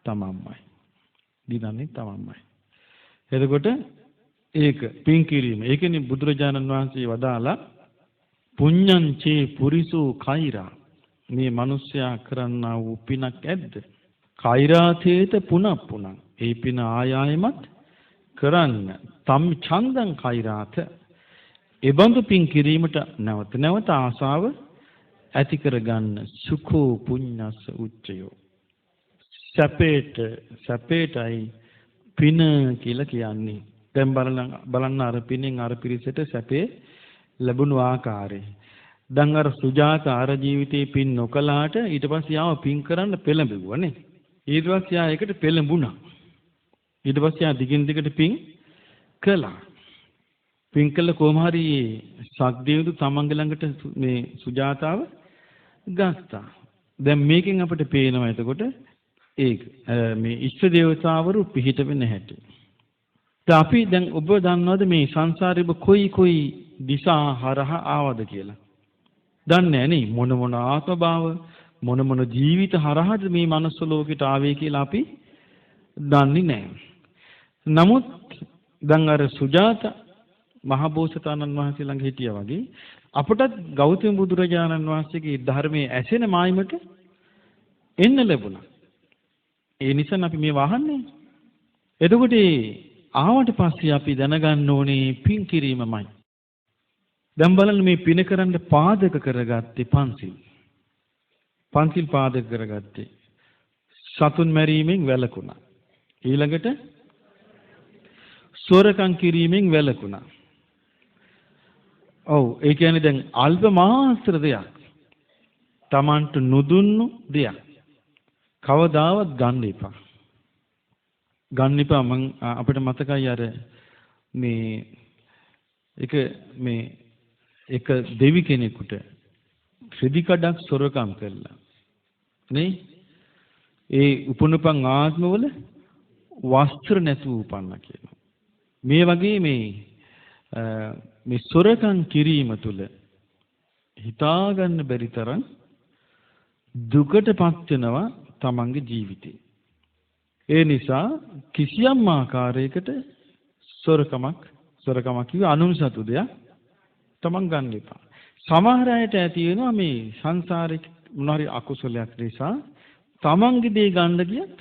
තමන්මයි. දිනන්නේ තමන්මයි. එතකොට ඒක පින් කිරීම. ඒකනේ බුදුරජාණන් වහන්සේ වදාලා පුඤ්ඤං චේ පුරිසෝ කෛරා. මේ මිනිස්සයා කරන්නා වූ පිනක් ඇද්ද? කෛරාතේත පුනප්පුනං. ඒ පින ආයායමත් කරන්න. තම් ඡන්දං කෛරාත. එබඳු පින් කිරීමට නැවත නැවත ආසාව ඇති කරගන්න. සුඛෝ පුඤ්ඤස්ස උච්චයෝ. සැපේටයි පින කියලා කියන්නේ. දැන් බලන්න අර පිනෙන් අර පිරිසට සැපේ ලැබුණු ආකාරය. දැන් අර සුජාත අර ජීවිතේ පින් නොකලාට ඊට පස්සේ ආව පින් කරන්න පෙළඹුවානේ. ඊට පස්සේ ආ ඒකට පෙළඹුණා. ඊට පස්සේ ආ දිගින් දිගට පින් කළා. පින් කළ කොහොම හරි සක්දේවදු තමන්ගේ ළඟට මේ සුජාතාව ගත්තා. දැන් මේකෙන් අපිට පේනවා එතකොට ඒක මේ ඉෂ්ට දේවතාවරු පිහිට වෙන්න හැටි. අපි දැන් ඔබ දන්නවද මේ සංසාරේ ඔබ කොයි දිසා හරහා ආවද කියලා? දන්නේ නැහැ නේ. මොන ආත්ම භාව මොන ජීවිත හරහාද මේ මනුස්ස ලෝකෙට ආවේ කියලා අපි දන්නේ නැහැ. නමුත් දැන් අර සුජාත මහා බෝසතාණන් වහන්සේ ළඟ හිටියා වගේ අපටත් ගෞතම බුදුරජාණන් වහන්සේගේ ධර්මයේ ඇසෙන මායිමට එන්න ලැබුණා. ඒ නිසා අපි මේ වහන්නේ. එතකොට ආවට පස්සේ අපි දැනගන්න ඕනේ පින් කිරීමමයි. දැන් බලන්න මේ පින කරන්න පාදක කරගත්තේ පන්සිල්. පන්සිල් පාදක කරගත්තේ. සතුන් මැරීමෙන් වැළකුණා. ඊළඟට සොරකම් කිරීමෙන් වැළකුණා. ඔව් ඒ කියන්නේ දැන් අල්ප මාත්‍ර දෙයක්. Tamanට නුදුන්නු දෙයක්. කවදාවත් ගන්න එපා. ගන්න එපා. මම අපිට මතකයි අර එක දෙවි කෙනෙකුට ශ්‍රෙදි කඩක් සොරකම් කළා. නේ? ඒ උපනුපන් ආත්මවල වස්ත්‍ර නැතුව උපන්නා කියනවා. මේ වගේ මේ සොරකම් කිරීම තුළ හිතා ගන්න බැරි තරම් දුකටපත් වෙනවා තමන්ගේ ජීවිතේ. ඒ නිසා කිසියම් ආකාරයකට සොරකමක් කිව්ව අනුන් සතු දෙයක් තමන් ගන්න එපා. සමහර අයට ඇති වෙනවා මේ සංසාරේ මොනවාරි අකුසලයක් නිසා තමන්ගේ දේ ගන්න ගියත්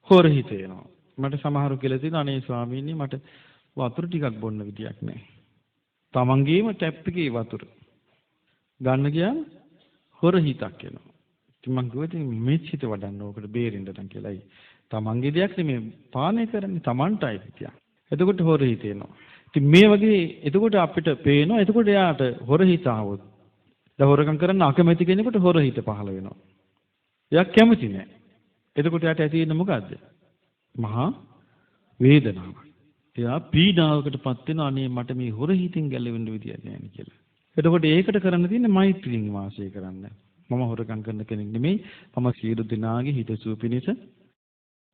හොර හිතේනවා. මට සමහරු කියලා තියෙනවා අනේ ස්වාමීනි මට වතුර ටිකක් බොන්න විදියක් නැහැ. තමන්ගේම ටැප් එකේ වතුර ගන්න ගියාම හොර හිතක් එනවා. ඉතින් මං කිව්වා ඉතින් මේ හිත වඩන්න ඕකට බේරෙන්න නම් කියලායි. තමන්ගේ දෙයක් නෙමෙයි පානය කරන්නේ තමන්ටයි හිතියක්. එතකොට හොර හිතේනවා. ඉතින් මේ වගේ එතකොට අපිට පේනවා එතකොට එයාට හොර හිත ආවොත් දැන් හොරකම් කරන්න අකමැති කෙනෙකුට හොර හිත පහළ වෙනවා. එයා කැමති නෑ. එතකොට එයාට ඇති වෙන්නේ මොකද්ද? මහා වේදනාවක්. එයා පීඩාවකටපත් වෙනවා අනේ මට මේ හොර හිතින් ගැලවෙන්න විදියක් නෑනේ කියලා. එතකොට ඒකට කරන්න තියෙන්නේ මෛත්‍රියෙන් වාසය කරන්න. මම හොරකම් කරන කෙනෙක් නෙමෙයි. මම සියලු දෙනාගේ හිතසුව පිණිස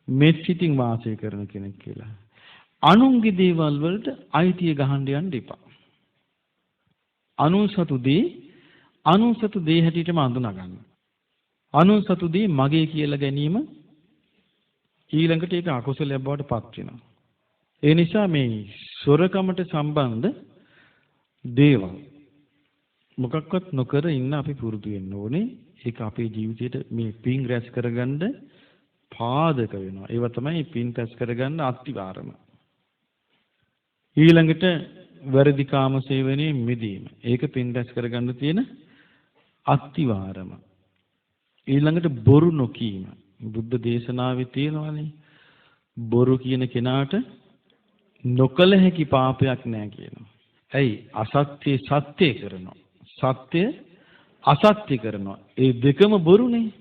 මෙත් සිතින් වාසය කරන කෙනෙක් කියලා. අනුන්ගේ දේවල් වලට අයිතිය ගහන්න යන්න එපා. අනුන් සතු දේ හැටියටම අඳුනා ගන්න. අනුන් සතු දේ මගේ කියලා ගැනීම ඊළඟට ඒක අකුසලයක් බවට පත් වෙනවා. ඒ නිසා මේ සොරකමට සම්බන්ධ දේවල් මොකක්වත් නොකර ඉන්න අපි පුරුදු වෙන්න ඕනේ. ඒක අපේ ජීවිතේට මේ පින් රැස් කරගන්න පාදක වෙනවා. ඒව තමයි පින් රැස් කරගන්න අත්විවරම. ඊළඟට වැරදි කාම සේවනයේ මිදීම. ඒක පින් රැස් කරගන්න තියෙන අත්විවරම. ඊළඟට බොරු නොකීම. බුද්ධ දේශනාවේ තියෙනවානේ බොරු කියන කෙනාට නොකල හැකි පාපයක් නැහැ කියනවා. ඇයි? අසත්‍ය සත්‍ය කරනවා. සත්‍ය අසත්‍ය කරනවා. ඒ දෙකම බොරුනේ.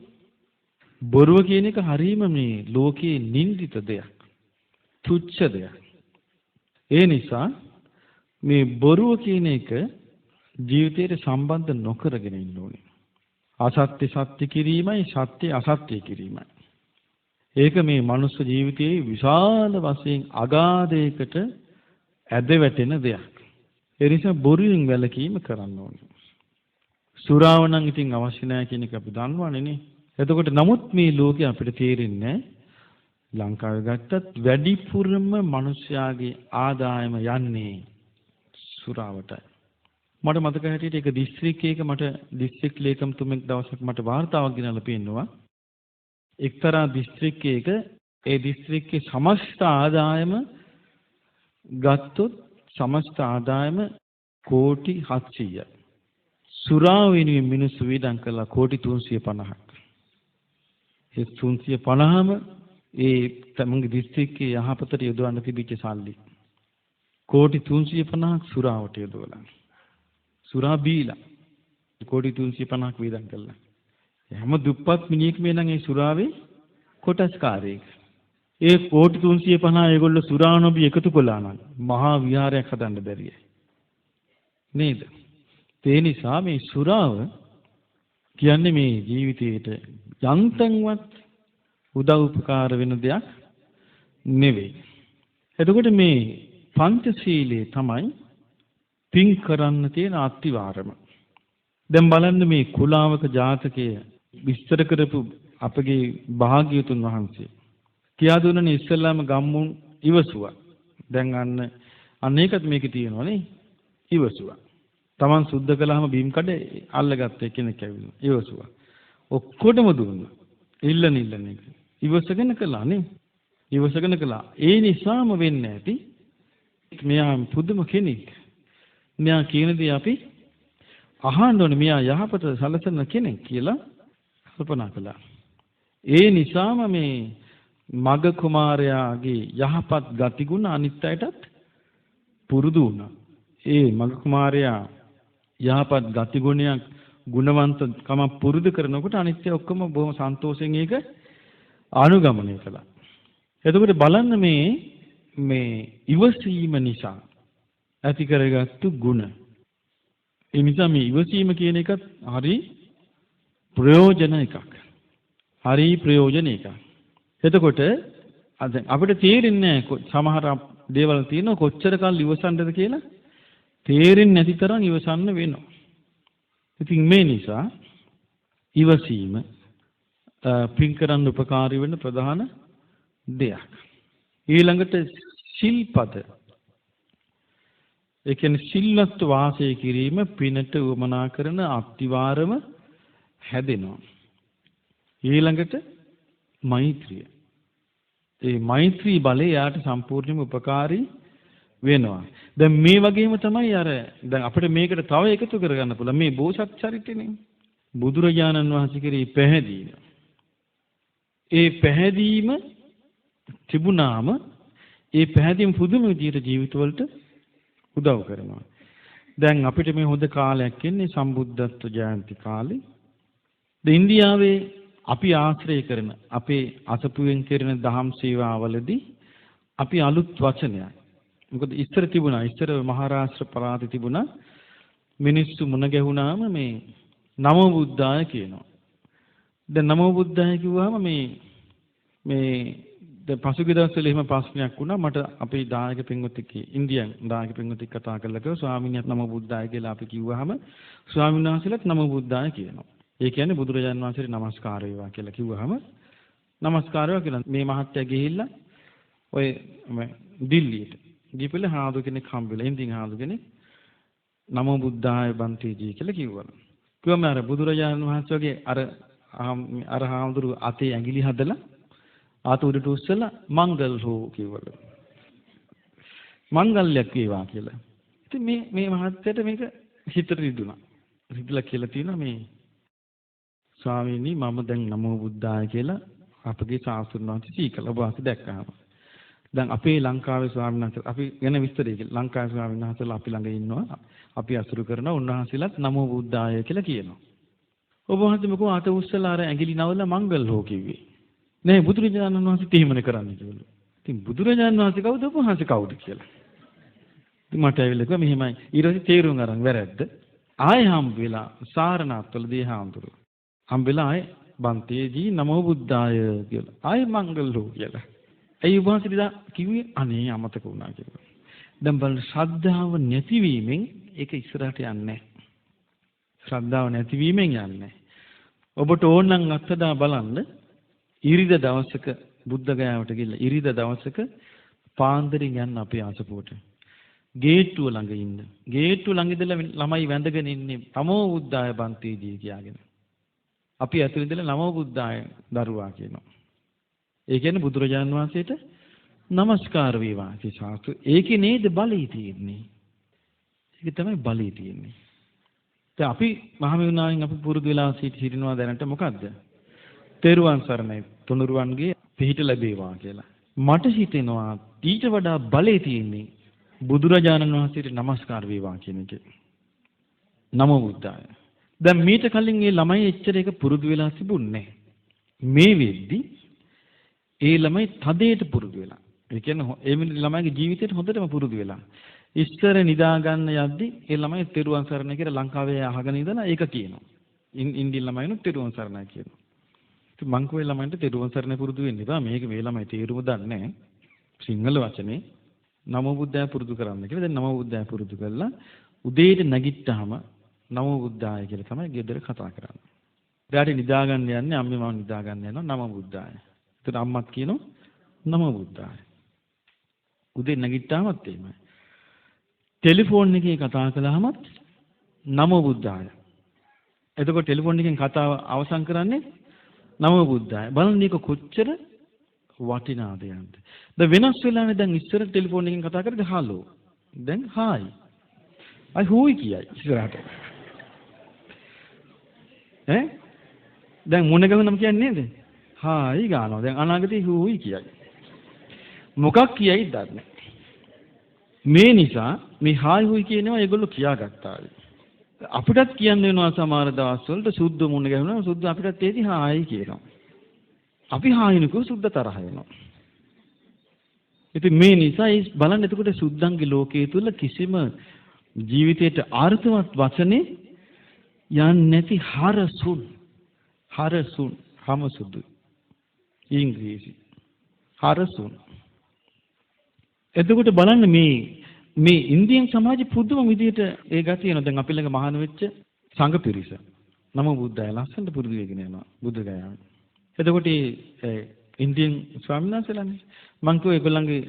බොරුව කියන එක හරීම මේ ලෝකයේ නින්දිත දෙයක්. තුච්ඡ දෙයක්. ඒ නිසා මේ බොරුව කියන එක ජීවිතයට සම්බන්ධ නොකරගෙන ඉන්න ඕනේ. අසත්‍ය සත්‍ය කිරීමයි සත්‍ය අසත්‍ය කිරීමයි. ඒක මේ මනුස්ස ජීවිතයේ විශාල වශයෙන් අගාධයකට ඇද වැටෙන දෙයක්. ඒ නිසා බොරුවෙන් වැළකීම කරන්න ඕනේ. සුරාව නම් ඉතින් අවශ්‍ය නැහැ කියන එක අපි දන්නවනේ නේ. එතකොට නමුත් මේ ලෝකේ අපිට තේරෙන්නේ ලංකාවේ ගත්තත් වැඩිපුරම මිනිස්යාගේ ආදායම යන්නේ සුරාවටයි. මට මතක හැටියට ඒක දිස්ත්‍රික්කයක මට දිස්ත්‍රික් ලේකම්තුමෙක් දවසක් මට වාර්තාවක් ගෙනල්ලා පෙන්නනවා. එක්තරා දිස්ත්‍රික්කයක ඒ දිස්ත්‍රික්කේ සමස්ත ආදායම ගත්තොත් සමස්ත ආදායම කෝටි 700යි. සුරාව වෙනුවෙන් මිනිස්සු වේදම් කළා කෝටි 350ක්. ඒ 350ම ඒ තමන්ගේ දිස්ත්‍රික්කයේ යහපතට යොදවන්න තිබිච්ච සල්ලි. කෝටි 350ක් සුරාවට යොදවලා. සුරා බීලා කෝටි 350ක් වේදම් කළා. හැම දුප්පත් මිනිහෙක්ම නම් ඒ සුරාවේ කොටස්කාරයෙක්. ඒ කෝටි 350 ඒගොල්ලෝ සුරා නොබී එකතු කළා නම් මහා විහාරයක් හදන්න බැරියයි. නේද? ඒ නිසා මේ සුරාව කියන්නේ මේ ජීවිතේට යන්තම්වත් උදව් උපකාර වෙන දෙයක් නෙවෙයි. එතකොට මේ පංචශීලයේ තමයි පින් කරන්න තියෙන අත්විවරම. දැන් බලන්න මේ කුලාවක ජාතකය විස්තර කරපු අපගේ භාග්‍යවතුන් වහන්සේ කියා දුන්නනේ ඉස්සෙල්ලාම ගම්මුන් ඉවසුවා. දැන් අන්න අන්න ඒකත් මේකේ තියෙනවා නේ. ඉවසුවා. Taman සුද්ධ කළාම බීම් කඩේ අල්ලගත්ත කෙනෙක් ඇවිල්ලා. ඉවසුවා. ඔක්කොටම දුන්නා. ඉල්ලන එක. ඉවසගෙන කළා නේ. ඉවසගෙන කළා. ඒ නිසාම වෙන්නේ නැති මෙයා පුදුම කෙනෙක්. මෙයා කියන දේ අපි අහන්න ඕනේ. මෙයා යහපත සැලසෙන කෙනෙක් කියලා කල්පනා කළා. ඒ නිසාම මේ මග කුමාරයාගේ යහපත් ගතිගුණ අනිත් අයටත් පුරුදු වුණා. ඒ මග කුමාරයා යහපත් ගතිගුණයක් ගුණවන්තකම පුරුදු කරනකොට අනිත් අය ඔක්කොම බොහොම සන්තෝෂෙන් ඒක අනුගමනය කළා. එතකොට බලන්න මේ ඉවසීම නිසා ඇති කරගත්තු ගුණ. ඒ නිසා මේ ඉවසීම කියන එකත් හරි ප්‍රයෝජන එකක්. හරි ප්‍රයෝජන එකක්. එතකොට අපිට තේරෙන්නේ සමහර දේවල් තියෙනවා කොච්චර කල් ඉවසන්නද කියලා තේරෙන්නේ නැති තරම් ඉවසන්න වෙනවා. ඉතින් මේ නිසා ඉවසීම පින් කරන්න උපකාරී වෙන ප්‍රධාන දෙයක්. ඊළඟට සිල්පද. ඒ කියන්නේ සිල්වත් වාසය කිරීම පිනට උවමනා කරන අත්විවරම හැදෙනවා. ඊළඟට මෛත්‍රිය. ඒ මෛත්‍රී බලය යාට සම්පූර්ණයෙන්ම උපකාරී වෙනවා. දැන් මේ වගේම තමයි දැන් අපිට මේකට තව එකතු කරගන්න පුළුවන් මේ බෝසත් චරිතෙනේ. බුදුරජාණන් වහන්සේ කෙරෙහි පැහැදීම. ඒ පැහැදීම තිබුණාම ඒ පැහැදීම පුදුම විදියට ජීවිතවලට උදව් කරනවා. දැන් අපිට මේ හොඳ කාලයක් ඉන්නේ සම්බුද්ධත්ව ජයන්ති කාලේ. ඉන්දියාවේ අපි ආශ්‍රය කරන අපේ අසපුවෙන් කරන දහම් සේවාවලදී අපි අලුත් වචනයක්. මොකද ඉස්සර මහාරාෂ්ට්‍ර පළාතේ තිබුණා මිනිස්සු මුණ ගැහුණාම මේ නමෝ බුද්ධාය කියනවා. දැන් නමෝ බුද්ධාය කිව්වහම මේ දැන් පසුගිය දවස්වල එහෙම ප්‍රශ්නයක් වුණා මට අපේ දායක පින්වත්ෙක් ඉන්දියන් දායක පින්වත්ෙක් කතා කරලා කිව්වා ස්වාමීන් වහන්සේ නමෝ බුද්ධාය කියලා අපි කිව්වහම ස්වාමීන් වහන්සේලාත් නමෝ බුද්ධාය කියනවා. ඒ කියන්නේ බුදුරජාණන් වහන්සේට නමස්කාර වේවා කියලා කිව්වහම නමස්කාර වේවා කියලා මේ මහත්තයා ගිහිල්ලා ඔය දිල්ලියට ගිහපෙල හාදු කෙනෙක් හම්බෙලා ඉන්දියන් හාදු කෙනෙක් නමෝ බුද්ධාය බන්තේජී කියලා කිව්වලු. කිව්වම අර බුදුරජාණන් වහන්සේගේ අර හාමුදුරු අතේ ඇඟිලි හදලා ආත උඩට උස්සලා මංගල් හෝ කිව්වලු. මංගල්‍යයක් වේවා කියලා. ඉතින් මේ මහත්තයාට මේක හිතට රිදුණා. රිදලා කියලා තියෙනවා මේ ස්වාමීනි මම දැන් නමෝ බුද්ධාය කියලා අපගේ ශාස්ත්‍රඥ වහන්සේ සීකලා වාසි දැක්කහම. දැන් අපේ ලංකාවේ ස්වාමීන් වහන්සේ අපි ගැන විස්තරය කියලා ලංකාවේ ස්වාමීන් වහන්සේලා අපි ළඟ ඉන්නවා. අපි අසුරු කරනවා උන්වහන්සේලාත් නමෝ බුද්ධාය කියලා කියනවා. ඔබ වහන්සේ මොකෝ අත උස්සලා අර ඇඟිලි නවලා මංගල් හෝ කිව්වේ. නෑ බුදුරජාණන් වහන්සේ එහෙමනේ කරන්නේ කියලා. ඉතින් බුදුරජාණන් වහන්සේ කවුද ඔබ වහන්සේ කවුද කියලා. ඉතින් මට ඇවිල්ලා කිව්වා මෙහෙමයි. ඊට පස්සේ තේරුම් අරන් වැරද්ද. ආයෙ හම්බ වෙලා සාරනාත්වලදී හාමුදුරුවෝ. හම්බ වෙලා ආයෙ බන්තේජී නමෝ බුද්ධාය කියලා. ආයෙ මංගල් හෝ කියලා. ඒ වහන්සේ කිව්වේ අනේ අමතක වුණා කියලා. දැන් බලන්න ශ්‍රද්ධාව නැතිවීමෙන් ඒක ඉස්සරහට යන්නේ නැහැ. ශ්‍රද්ධාව නැතිවීමෙන් යන්නේ නැහැ. ඔබට ඕන නම් අත්දා බලන්න ඉරිද දවසක බුද්ධ ගයාවට ගිහලා ඉරිද දවසක පාන්දරින් යන්න අපේ ආසපුවට. ගේට්ටුව ළඟ ඉන්න. ගේට්ටුව ළඟ ඉඳලා ළමයි වැඳගෙන ඉන්නේ නමෝ බුද්ධාය බන්තේජී කියාගෙන. අපි ඇතුළේ ඉඳලා නමෝ බුද්ධාය දරුවා කියනවා. ඒ කියන්නේ බුදුරජාණන් වහන්සේට নমස්කාර වේවා කිය ශාස්ත්‍ර. ඒකේ නේද බලය තියෙන්නේ. ඒක තමයි බලය තියෙන්නේ. දැන් අපි මහමෙවුනාවෙන් අපි පුරුදු වෙලා සිටිනවා දැනට මොකද්ද? තෙරුවන් සරණයි තුනුරුවන්ගේ පිහිට ලැබේවා කියලා. මට හිතෙනවා ඊට වඩා බලය තියෙන්නේ බුදුරජාණන් වහන්සේට নমස්කාර වේවා කියන එකේ. නමෝ බුද්ධාය. දැන් මීට කලින් මේ ළමයි එච්චර එක පුරුදු වෙලා තිබුණේ මේ වෙද්දි ඒ ළමයි තදේට පුරුදු වෙලා. ඒ කියන්නේ ඒ ළමයිගේ ජීවිතේට හොඳටම පුරුදු වෙලා. ඉස්සර නිදා ගන්න යද්දි ඒ ළමයි තෙරුවන් සරණයි කියලා ලංකාවේ අහගෙන ඉඳලා ඒක කියනවා. ඉන්දියන් ළමයිනුත් තෙරුවන් සරණයි කියනවා. ඉතින් මං කෝේ ළමයින්ට තෙරුවන් සරණයි පුරුදු වෙන්න එපා. මේක මේ ළමයි තේරුම දන්නේ නැහැ. සිංහල වචනේ නමෝ බුද්ධාය පුරුදු කරන්න කියලා. දැන් නමෝ බුද්ධාය පුරුදු කළා. උදේට නැගිට්ටාම නමෝ බුද්ධාය කියලා තමයි ගෙදර කතා කරන්නේ. එයාට නිදා ගන්න යන්නේ අම්මේ මම නිදා ගන්න යනවා නමෝ බුද්ධාය. එතකොට අම්මත් කියනවා නමෝ බුද්ධාය. උදේ නැගිට්ටාමත් එහෙමයි. ටෙලිෆෝන් එකේ කතා කළාම නමෝ බුද්ධාය. එතකොට ටෙලිෆෝන් එකෙන් කතාව අවසන් කරන්නේ නමෝ බුද්ධාය. බලන්න මේක කොච්චර වටිනාද යන්ට. දැන් වෙනස් වෙලානේ දැන් ඉස්සර ටෙලිෆෝන් එකෙන් කතා කරද්දී හලෝ. දැන් හායි. අය හොයි කියයි ඉස්සරහට. දැන් මොන ගමනම කියන්නේ නේද? හායි ගන්නවා. දැන් අනාගතේ හොයි කියයි. මොකක් කියයිද දන්නේ. මේ නිසා මේ හායි හොයි කියනවා ඒගොල්ලෝ කියාගත්තා. අපිටත් කියන්න වෙනවා සමහර දවස්වලට සුද්ධ මුණ ගැහුණා සුද්ධ අපිටත් ඒදි හායි කියනවා. අපි හායිනකෝ සුද්ධ තරහ වෙනවා. ඉතින් මේ නිසා බලන්න එතකොට සුද්ධංගේ ලෝකයේ තුල කිසිම ජීවිතයට අර්ථවත් වචනේ යන්නේ නැති හරසුන් හමසුදු ඉංග්‍රීසි හරසුන්. එතකොට බලන්න මේ ඉන්දියන් සමාජෙ පුදුම විදියට ඒ ගතිය එනවා. දැන් අපි ළඟ මහාන වෙච්ච සංඝ පිරිස නමෝ බුද්ධාය ලස්සනට පුරුදු වෙගෙන යනවා බුද්ධ ගයාව. එතකොට ඉන්දියන් ස්වාමීන් වහන්සේලානේ මං කිව්වා ඒගොල්ලන්ගේ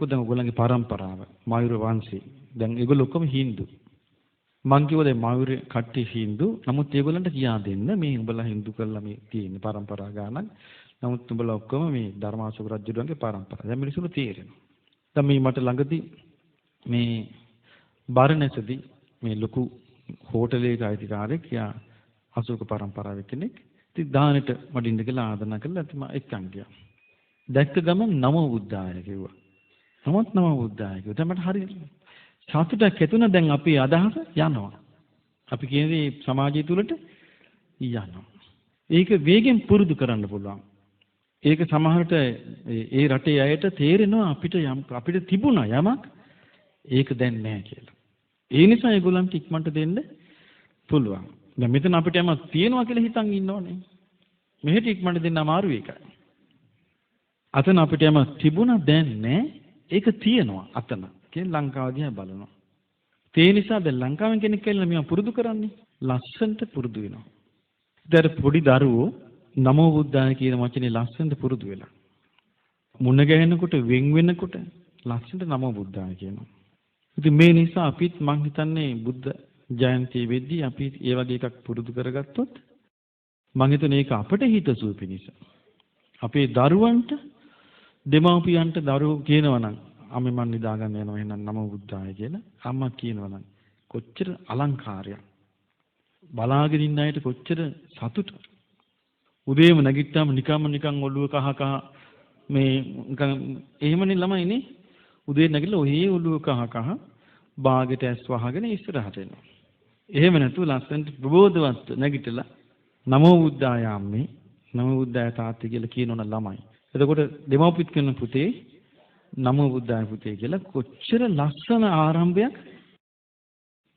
දැන් ඔයගොල්ලන්ගේ පරම්පරාව මයුර වංශේ දැන් ඒගොල්ලෝ ඔක්කොම හින්දු. මං කිව්වා දැන් මයුර කට්ටිය හින්දු. නමුත් ඒගොල්ලන්ට කියා දෙන්න මේ උඹලා හින්දු කරලා මේ තියෙන පරම්පරා ගානක්. නමුත් උඹලා ඔක්කොම මේ ධර්මාශෝක රජුගේ පරම්පරාව. දැන් මිනිස්සුන්ට තේරෙනවා. දැන් මේ මට ළඟදී මේ බරණැසදී මේ ලොකු හෝටලයක අයිතිකාරයෙක් යා අශෝක පරම්පරාවේ කෙනෙක්. ඉතින් දානෙට වඩින්න කියලා ආදරණ කළා. ඉතින් මම එක්කන් ගියා. දැක්ක ගමන් නමෝ බුද්ධාය කිව්වා. නමත් නමෝ බුද්ධාය කිව්වා. දැන් මට හරි සතුටක් හිතුණා. දැන් අපි අදහස යනවා. අපි කියන්නේ සමාජය තුළට යනවා. ඒක වේගෙන් පුරුදු කරන්න පුළුවන්. ඒක සමහරට ඒ රටේ අයට තේරෙනවා අපිට තිබුණා යමක් ඒක දැන් නැහැ කියලා. ඒ නිසා ඒගොල්ලන්ට ඉක්මනට දෙන්න පුළුවන්. දැන් මෙතන අපිට යමක් තියෙනවා කියලා හිතන් ඉන්නෝනේ. මෙහෙට ඉක්මනට දෙන්න අමාරු එකයි. අතන අපිට යමක් තිබුණා දැන් නැහැ. ඒක තියෙනවා අතන. කියලා ලංකාව දිහා බලනවා. ඒ නිසා දැන් ලංකාවෙන් කෙනෙක් කියලා මේවා පුරුදු කරන්නේ ලස්සනට පුරුදු වෙනවා. ඊට පොඩි දරුවෝ නමෝ බුද්ධාය කියන වචනේ ලස්සනට පුරුදු වෙලා. මුණ ගැහෙනකොට වෙන් වෙනකොට ලස්සනට නමෝ බුද්ධාය කියනවා. ඉතින් මේ නිසා අපිත් මං හිතන්නේ බුද්ධ ජයන්තිය වෙද්දී අපි ඒ වගේ එකක් පුරුදු කරගත්තොත් මං හිතන්නේ ඒක අපට හිතසුව පිණිස. අපේ දරුවන්ට දෙමව්පියන්ට දරුවෝ කියනවනම් අම්මේ මන් නිදා ගන්න යනවා එහෙනම් නමෝ බුද්ධාය කියලා අම්මා කියනවනම් කොච්චර අලංකාරයක්. බලාගෙන ඉන්න අයට කොච්චර සතුට. උදේම නැගිට්ටාම නිකන් ඔළුව කහ මේ නිකන් එහෙමනේ ළමයිනේ. උදේ නැගිටලා ඔහේ ඔළුව කහ බාගෙට ඇස් වහගෙන ඉස්සරහට එනවා. එහෙම නැතුව ලස්සනට ප්‍රබෝධවත් නැගිටලා නමෝ බුද්ධාය අම්මේ නමෝ බුද්ධාය තාත්තේ කියලා කියනවන ළමයි. එතකොට දෙමව්පියත් කියන පුතේ නමෝ බුද්ධාය පුතේ කියලා කොච්චර ලස්සන ආරම්භයක්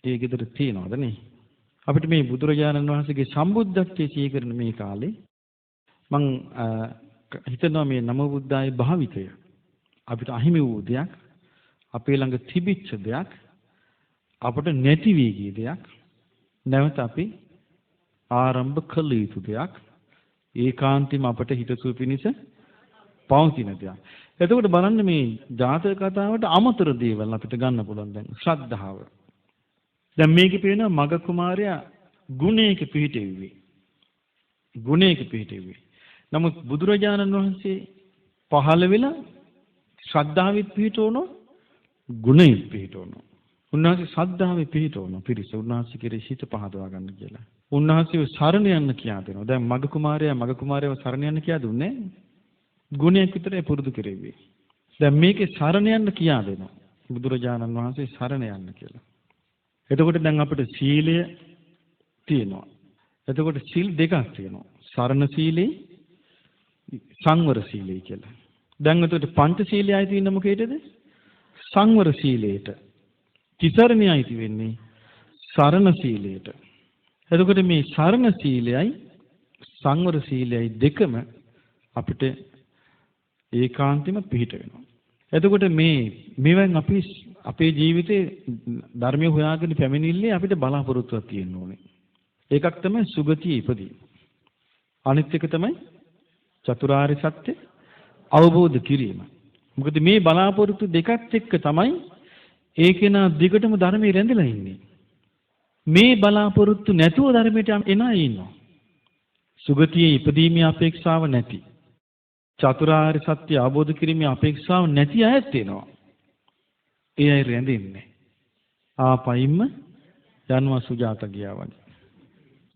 ඒ ගෙදර තියෙනවද නේ? අපිට මේ බුදුරජාණන් වහන්සේගේ සම්බුද්ධත්වයේ සීකරන මේ කාලේ මං හිතනවා මේ නමෝ බුද්ධාය භාවිතය අපිට අහිමි වූ දෙයක්, අපේ ළඟ තිබිච්ච දෙයක්, අපට නැති වී ගිය දෙයක්, නැවත අපි ආරම්භ කළ යුතු දෙයක්, ඒකාන්තයෙන්ම අපට හිතසුව පිණිස පවතින දෙයක්. එතකොට බලන්න මේ ජාතක කතාවට අමතර දේවල් අපිට ගන්න පුළුවන් දැන් ශ්‍රද්ධාව. දැන් මේකේ පේනවා මග කුමාරයා ගුණයක පිහිටෙව්වේ. නමුත් බුදුරජාණන් වහන්සේ පහළ වෙලා ශ්‍රද්ධාවෙත් පිහිටවනවා ගුණෙත් පිහිටවනවා. උන්වහන්සේ ශ්‍රද්ධාවේ පිහිටවනවා පිරිස උන්වහන්සේ කෙරෙහි හිත පහදවා ගන්න කියලා. උන්වහන්සේව සරණ යන්න කියා දෙනවා. දැන් මග කුමාරයාව සරණ යන්න කියා දුන්නේ ගුණයක් විතරයි පුරුදු කෙරෙව්වේ. දැන් මේකේ සරණ යන්න කියා දෙනවා. බුදුරජාණන් වහන්සේ සරණ යන්න කියලා. එතකොට දැන් අපිට සීලය තියෙනවා. එතකොට සීල් දෙකක් තියෙනවා. සරණ සීලේ සංවර සීලය කියලා. දැන් එතකොට පංච සීලය ආйти වෙන්නේ මොකේදද? සංවර සීලයට. තිසරණයි ආйти වෙන්නේ සරණ සීලයට. එතකොට මේ සරණ සීලයයි සංවර සීලයයි දෙකම අපිට ඒකාන්තෙම පිහිට වෙනවා. එතකොට මේවෙන් අපි අපේ ජීවිතේ ධර්මය හොයාගෙන පැමිණිල්ලේ අපිට බලාපොරොත්තුවක් තියෙන්න ඕනේ. ඒකක් තමයි සුගතිය ඉපදී. අනිත් එක තමයි චතුරාර්ය සත්‍ය අවබෝධ කිරීම. මොකද මේ බලාපොරොත්තු දෙකත් එක්ක තමයි ඒකේන දිගටම ධර්මයේ රැඳිලා ඉන්නේ. මේ බලාපොරොත්තු නැතුව ධර්මයට එන අය ඉන්නවා. සුගතියේ ඉපදීමේ අපේක්ෂාව නැති. චතුරාර්ය සත්‍ය අවබෝධ කිරීමේ අපේක්ෂාව නැති අයත් වෙනවා. ඒ අය රැඳෙන්නේ. ආපයින්ම යනවා සුජාත ගියා වගේ.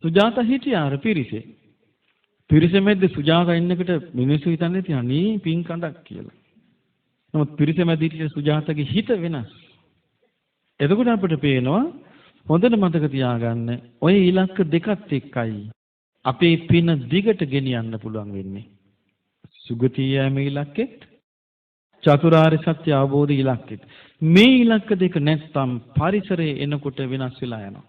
සුජාත හිටියා අර පිරිසේ. පිරිස මැද්ද සුජාත ඉන්නකොට මිනිස්සු හිතන්නේ තියන්නේ පින් කඳක් කියලා. නමුත් පිරිස මැද හිටිය සුජාතගේ හිත වෙනස්. එතකොට අපිට පේනවා හොඳට මතක තියාගන්න ඔය ඉලක්ක දෙකත් එක්කයි අපේ පින දිගට ගෙනියන්න පුළුවන් වෙන්නේ. සුගතිය යෑමේ ඉලක්කෙත් චතුරාර්ය සත්‍ය අවබෝධ ඉලක්කෙත්. මේ ඉලක්ක දෙක නැත්නම් පරිසරයේ එනකොට වෙනස් වෙලා යනවා.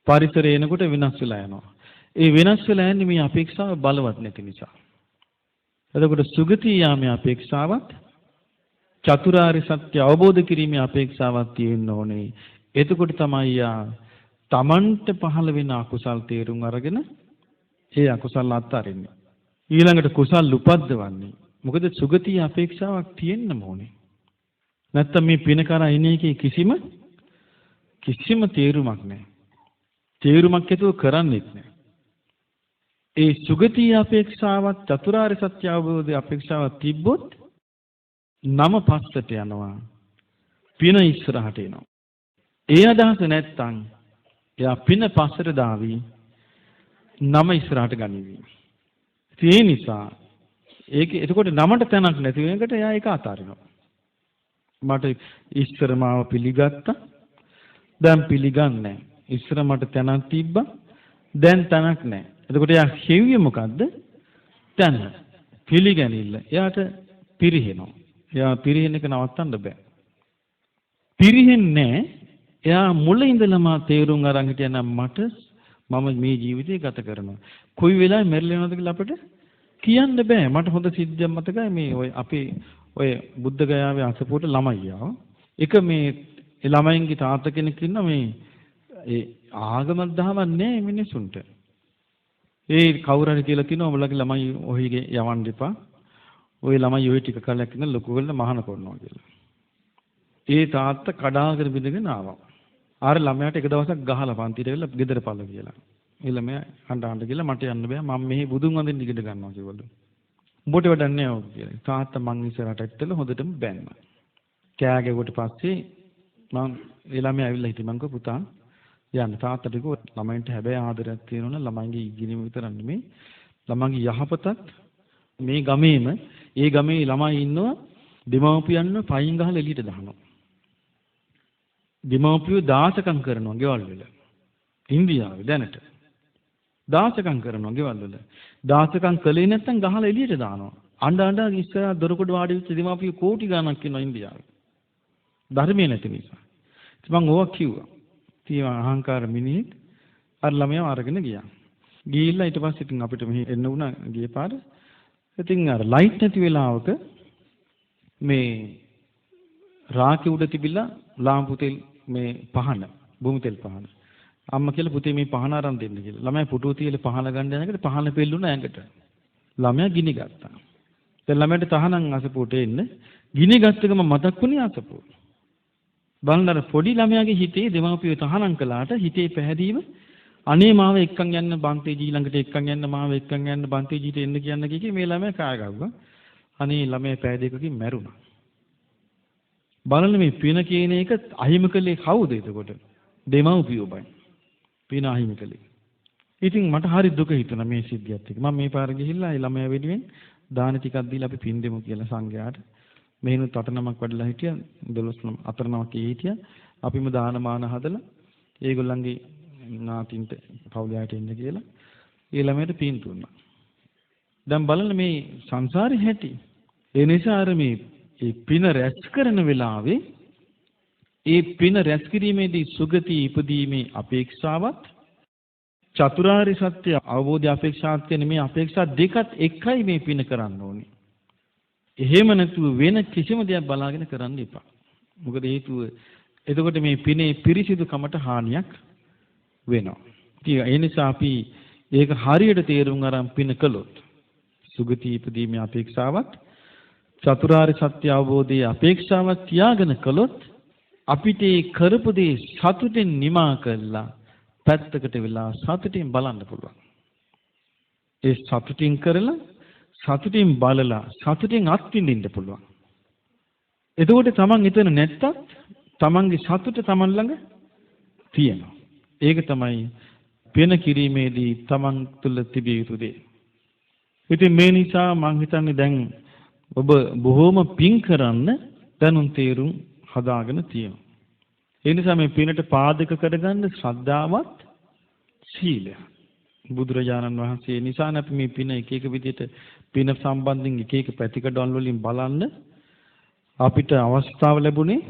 පරිසරයේ එනකොට වෙනස් වෙලා යනවා. ඒ වෙනස් වෙලා යන්නේ මේ අපේක්ෂාව බලවත් නැති නිසා. එතකොට සුගතිය යාමේ අපේක්ෂාවත් චතුරාර්ය සත්‍ය අවබෝධ කිරීමේ අපේක්ෂාවක් තියෙන්න ඕනේ. එතකොට තමයි තමන්ට පහළ වෙන අකුසල් තේරුම් අරගෙන ඒ අකුසල් අත්හරින්නේ. ඊළඟට කුසල් උපද්දවන්නේ. මොකද සුගතිය අපේක්ෂාවක් තියෙන්න ඕනේ. නැත්තම් මේ පින කරා ඉන්නේ එකේ කිසිම තේරුමක් නැහැ. තේරුමක් ඇතුව කරන්නේත් නැහැ. ඒ සුගතිය අපේක්ෂාවත් චතුරාර්ය සත්‍ය අවබෝධ අපේක්ෂාවක් තිබ්බොත් නම පස්සට යනවා. පින ඉස්සරහට එනවා. ඒ අදහස නැත්තම් එයා පින පස්සට දාවි නම ඉස්සරහට ගනිවි. ඒ නිසා ඒක එතකොට නමට තැනක් නැති වෙනකොට එයා ඒක අතාරිනවා. මට ඉස්සර මාව පිළිගත්තා. දැන් පිළිගන්නේ නැහැ. ඉස්සර මට තැනක් තිබ්බා. දැන් තැනක් නැහැ. එතකොට එයා හෙව්වේ මොකද්ද? තැන. පිළිගැනිල්ල. එයාට පිරිහෙනවා. එයා පිරිහෙන එක නවත්තන්න බෑ. පිරිහෙන්නේ එයා මුල ඉඳලම තේරුම් අරන් හිටියනම් මම මේ ජීවිතය ගත කරනවා. කොයි වෙලාවෙ මැරෙලා යනවද කියලා අපිට කියන්න බෑ. මට හොඳ සිද්ධියක් මතකයි මේ ඔය අපේ ඔය බුද්ධ ගයාවේ අසපුවට ළමයි ආවා. එක මේ ළමයින්ගේ තාත්තා කෙනෙක් ඉන්නවා මේ ඒ ආගමක් දහමක් නෑ මිනිසුන්ට. ඒ කවුරු හරි කියලා කියනවා ඔයාලගේ ළමයි ඔහිගේ යවන්න එපා. ওই ළමයි ඔය ටික කාලයක් ඉඳන් ලොකු වෙලා මහාන කරනවා කියලා. ඒ තාත්තා කඩාගෙන බිඳගෙන ආවා. ආර ළමයාට එක දවසක් ගහලා පන්තියට ගිහලා ගෙදර පළ කියලා. ඒ ළමයා හඬ ගිහලා මට යන්න බෑ මම මෙහි බුදුන් වඳින්න ඉගෙන ගන්නවා කිව්වලු. උඹට වැඩක් නෑ ඔක කියලා. තාත්තා මං ඉස්සරහට ඇත්තල හොඳටම බැන්නා. කෑ ගැවුවට පස්සේ මං ඒ ළමයා ඇවිල්ලා හිටියා මං කිව්වා පුතා යන්න තාත්තට කිව්වා ළමයින්ට හැබැයි ආදරයක් තියෙනවනේ ළමයින්ගේ ඉගෙනීම විතරක් නෙමෙයි ළමයින්ගේ යහපතත් මේ ගමේම ඒ ගමේ ළමයි ඉන්නවා දෙමව්පියන්ව පයින් ගහලා එළියට දානවා. දෙමව්පියෝ දාසකම් කරනවා ගෙවල් වල. ඉන්දියාවේ දැනට දාසකම් කරනවා ගෙවල් වල. දාසකම් කළේ නැත්නම් ගහලා එළියට දානවා. අඬ ඉස්සරහ දොරකඩ වාඩි වෙච්ච දෙමව්පියෝ කෝටි ගණක් ඉන්නවා ඉන්දියාවේ. ධර්මයේ නැති නිසා. ඉතින් මම ඕවා කිව්වා. ඉතින් අහංකාර මිනිහෙක් අර ළමයාව අරගෙන ගියා. ගිහිල්ලා ඊට පස්සේ ඉතින් අපිට මෙහි එන්න වුණා ගියේ පාර. ඉතින් අර ලයිට් නැති වෙලාවක මේ රාකේ උඩ තිබිලා ලාම්පු තෙල් මේ පහන භූමි තෙල් පහන අම්මා කියලා පුතේ මේ පහන අරන් දෙන්න කියලා. ළමයා පුටුව තියලා පහන ගන්න යනකොට පහන පෙල්ලුණා ඇඟට. ළමයා ගිනි ගත්තා. දැන් ළමයාට තහනම් අසපුවට එන්න ගිනි ගත්ත ගම මතක් වුණේ අසපුව. බලන්න පොඩි ළමයාගේ හිතේ දෙමව්පියෝ තහනම් කළාට හිතේ පැහැදීම අනේ මාව එක්කන් යන්න බන්තේජී ළඟට එක්කන් යන්න මාව එක්කන් යන්න බන්තේජීට එන්න කියන්න කිව්වේ මේ ළමයා කාය ගව්වා. අනේ ළමයා පැය දෙකකින් මැරුණා. බලන්න මේ පින කියන එක අහිමිකලේ කවුද එතකොට? දෙමව්පියෝමයි. පින අහිමිකලේ. ඉතින් මට හරි දුක හිතුණා මේ සිද්ධියත් එක්ක. මම මේ පාර ගිහිල්ලා ඒ ළමයා වෙනුවෙන් දාන ටිකක් දීලා අපි පින් දෙමු කියලා සංඝයාට. මෙහෙනුත් 8 නමක් වැඩලා හිටියා 12 4 නමක් හිටියා. අපිම දානමාන හදලා ඒගොල්ලන්ගේ නාතින්ට පවුලයට එන්න කියලා ඒ ළමයට පින් දුන්නා. දැන් බලන්න මේ සංසාරේ හැටි. ඒ නිසා අර මේ පින රැස් කරන වෙලාවේ ඒ පින රැස් කිරීමේදී සුගති ඉපදීමේ අපේක්ෂාවත් චතුරාර්ය සත්‍ය අවබෝධය අපේක්ෂාවත් කියන මේ අපේක්ෂා දෙකත් එකයි මේ පින කරන්න ඕනේ. එහෙම නැතුව වෙන කිසිම දෙයක් බලාගෙන කරන්න එපා. මොකද හේතුව එතකොට මේ පිනේ පිරිසිදුකමට හානියක් වෙනවා. ඉතින් ඒ නිසා අපි ඒක හරියට තේරුම් අරන් පින කළොත් සුගති ඉපදීමේ අපේක්ෂාවත් චතුරාර්ය සත්‍ය අවබෝධයේ අපේක්ෂාවත් තියාගෙන කළොත් අපිට ඒ කරපු දේ සතුටින් නිමා කළා පැත්තකට වෙලා සතුටින් බලන්න පුළුවන්. ඒ සතුටින් කරලා සතුටින් බලලා සතුටින් අත්විඳින්න පුළුවන්. එතකොට තමන් එතන නැත්තත් තමන්ගේ සතුට තමන් ළඟ තියෙනවා. ඒක තමයි වෙන කිරීමේදී තමන් තුළ තිබිය යුතු දේ. ඉතින් මේ නිසා මම හිතන්නේ දැන් ඔබ බොහොම පිං කරන්න දැනුම් තේරුම් හදාගෙන තියෙනවා. ඒ නිසා මේ පිනට පාදක කරගන්න ශ්‍රද්ධාවත් සීලය. බුදුරජාණන් වහන්සේ නිසා අපි මේ පින එක එක විදිහට පින සම්බන්ධයෙන් එක එක පැතිකඩවල වලින් බලන්න අපිට අවස්ථාව ලැබුණේ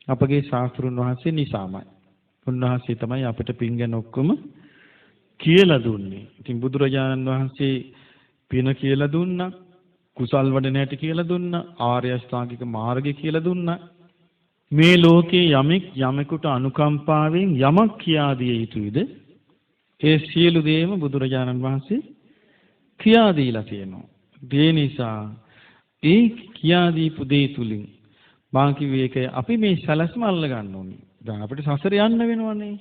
අපගේ ශාස්ත්‍රුන් වහන්සේ නිසාමයි. උන්වහන්සේ තමයි අපිට පින් ගැන ඔක්කොම කියලා දුන්නේ. ඉතින් බුදුරජාණන් වහන්සේ පින කියලා දුන්නා, කුසල් වඩන හැටි කියලා දුන්නා, ආර්ය අෂ්ටාංගික මාර්ගය කියලා දුන්නා. මේ ලෝකේ යමෙක් යමෙකුට අනුකම්පාවෙන් යමක් කියා දිය යුතුයිද? ඒ සියලු දේම බුදුරජාණන් වහන්සේ කියා දීලා තියෙනවා. ඒ නිසා ඒ කියා දීපු දේ තුලින් මා කිව්වේ ඒක අපි මේ සැලැස්ම අල්ල ගන්න ඕනේ. දැන් අපිට සසර යන්න වෙනවනේ.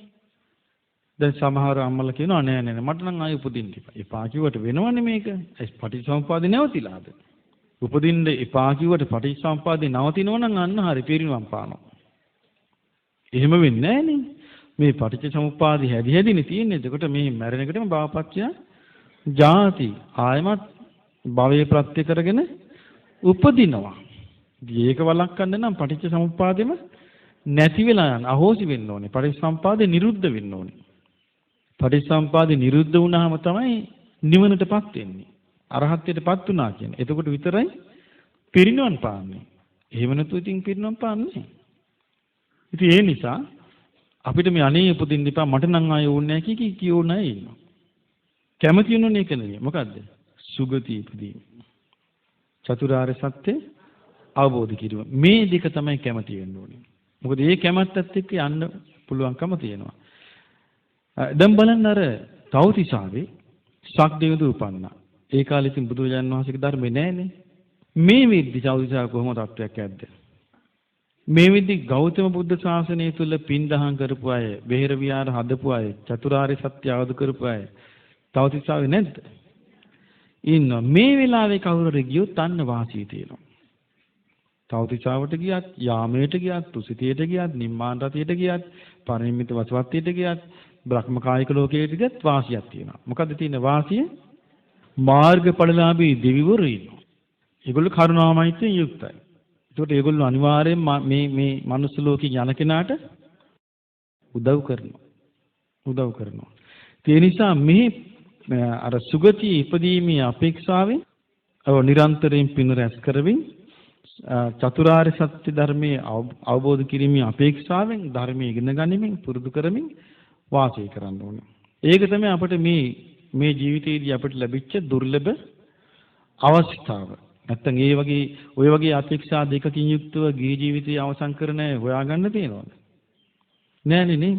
දැන් සමහර අම්මලා කියනවා නෑ නෑ මට නම් ආයෙ උපදින්න එපා. එපා කිව්වට වෙනවනේ මේක. ඒ පටිච්චසමුප්පාදේ නැවතිලාද? උපදින්න එපා කිව්වට පටිච්චසමුප්පාදේ නවතිනවා නම් අන්න හරි පිරිනිවන් පානවා. එහෙම වෙන්නේ නෑනේ. මේ පටිච්චසමුප්පාදේ හැදි හැදිනේ තියෙන්නේ. එතකොට මේ මැරෙන එකටම භවපත්‍ය ජාති ආයමත් භවයේ ප්‍රත්‍ය කරගෙන උපදිනවා. ඒක වළක්වන්න නම් පටිච්චසමුප්පාදෙම නැති වෙලා යන අහෝසි වෙන්න ඕනේ. පටිච්චසමුප්පාදේ නිරුද්ධ වෙන්න ඕනේ. පටිච්චසමුප්පාදේ නිරුද්ධ වුණාම තමයි නිවනටපත් වෙන්නේ. අරහත්ත්වයටපත් වුණා කියන්නේ. එතකොට විතරයි පිරිනිවන් පාන්නේ. එහෙම නැතුව ඉතින් පිරිනිවන් පාන්නේ. ඉතින් ඒ නිසා අපිට මේ අනේ උපදින්න එපා මට නම් ආයෙ ඕනේ නැහැ කියෝ නැහැ ඉන්නවා. කැමති වෙනුනේ ඒක නෙවෙයි. මොකද්ද? සුගතිය ඉපදීම. චතුරාර්ය සත්‍ය අවබෝධ කිරීම. මේ දෙක තමයි කැමති වෙන්න ඕනේ. මොකද මේ කැමැත්තත් එක්ක යන්න පුළුවන්කම තියෙනවා. දැන් බලන්න අර තවතිසාවේ ශක්දේවද උපන්නා. ඒ කාලේ ඉතින් බුදුරජාණන් වහන්සේගේ ධර්මේ නැහැනේ. මේ විද්දි තවතිසාව කොහොම තත්වයක් ඇද්ද? මේ විද්දි ගෞතම බුද්ධ ශාසනය තුල පින්දහම් කරපු අය, බෙහෙර විහාර හදපු අය, චතුරාර්ය සත්‍ය අවබෝධ කරපු අය තවතිසාවේ නැද්ද? ඉන්නවා. මේ වෙලාවේ කවුරු හරි ගියොත් අන්න වාසිය තියෙනවා. තවතිසාවට ගියත්, යාමයට ගියත්, තුසිතයට ගියත්, නිම්මාන රතියට ගියත්, පරිමිත වසවත්තියට ගියත්, බ්‍රහ්මකායික ලෝකයට ගියත් වාසියක් තියෙනවා. මොකද්ද තියෙන වාසිය? මාර්ගඵලලාභී දෙවිවරු ඉන්නවා. ඒගොල්ලෝ කරුණාමයිත්වයෙන් යුක්තයි. ඒකට ඒගොල්ලෝ අනිවාර්යෙන් මේ මනුස්ස ලෝකේ යන කෙනාට උදව් කරනවා. ඒ නිසා මේ අර සුගතිය ඉපදීමේ අපේක්ෂාවෙන් නිරන්තරයෙන් පින රැස් කරමින් චතුරාර්ය සත්‍ය ධර්මයේ අවබෝධ කිරීමේ අපේක්ෂාවෙන් ධර්මයේ ඉගෙන ගනිමින් පුරුදු කරමින් වාසය කරන්න ඕනේ. ඒක තමයි අපිට මේ ජීවිතයේදී අපිට ලැබිච්ච දුර්ලභ අවස්ථාව. නැත්තම් ඔය වගේ අපේක්ෂා දෙකකින් යුක්තව ගිහි ජීවිතය අවසන් කරන හොයාගන්න තියෙනවද? නෑනේ නේ.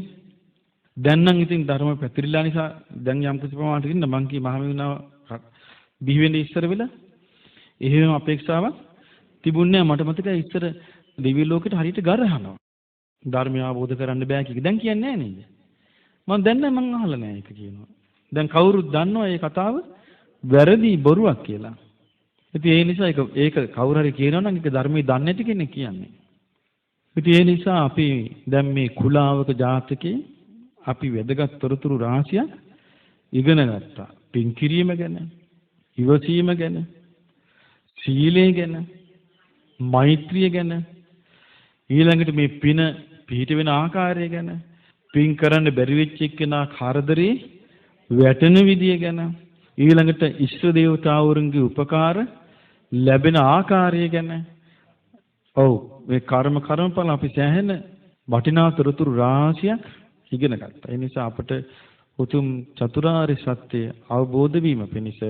දැන් නම් ඉතින් ධර්ම පැතිරිලා නිසා දැන් යම් කිසි ප්‍රමාණයකට ඉන්න මං කී මහමෙවුනා බිහි වෙන්නේ ඉස්සර වෙලා එහෙම අපේක්ෂාවක් තිබුණේ මට මතකයි ඉස්සර දිව්‍ය ලෝකෙට හරියට ගරහනවා. ධර්මය අවබෝධ කරන්න බෑ කිය. දැන් කියන්නේ නෑ නේද? මම අහලා නෑ ඒක කියනවා. දැන් කවුරුත් දන්නවා මේ කතාව වැරදි බොරුවක් කියලා. ඉතින් ඒ නිසා ඒක කවුරු හරි කියනවා නම් ඒක ධර්මයේ දන්නේ නැති කෙනෙක් කියන්නේ. ඉතින් ඒ නිසා අපි දැන් මේ කුලාවක ජාතකේ අපි වැදගත් තොරතුරු රාශියක් ඉගෙන ගත්තා. පින් කිරීම ගැන, ඉවසීම ගැන, සීලය ගැන, මෛත්‍රිය ගැන, ඊළඟට මේ පින පිහිට වෙන ආකාරය ගැන, පින් කරන්න බැරි වෙච්ච එක්කෙනා කරදරේ වැටෙන විදිය ගැන, ඊළඟට ඉෂ්ට දේවතාවුන්ගේ උපකාර ලැබෙන ආකාරය ගැන, මේ කර්මඵල අපි සෑහෙන වටිනා තොරතුරු රාශියක් ඉගෙන ගත්තා. ඒ නිසා අපට උතුම් චතුරාර්ය සත්‍ය අවබෝධ වීම පිණිස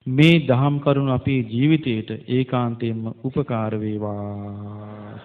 මේ දහම් කරුණු අපේ ජීවිතයට ඒකාන්තයෙන්ම උපකාර වේවා.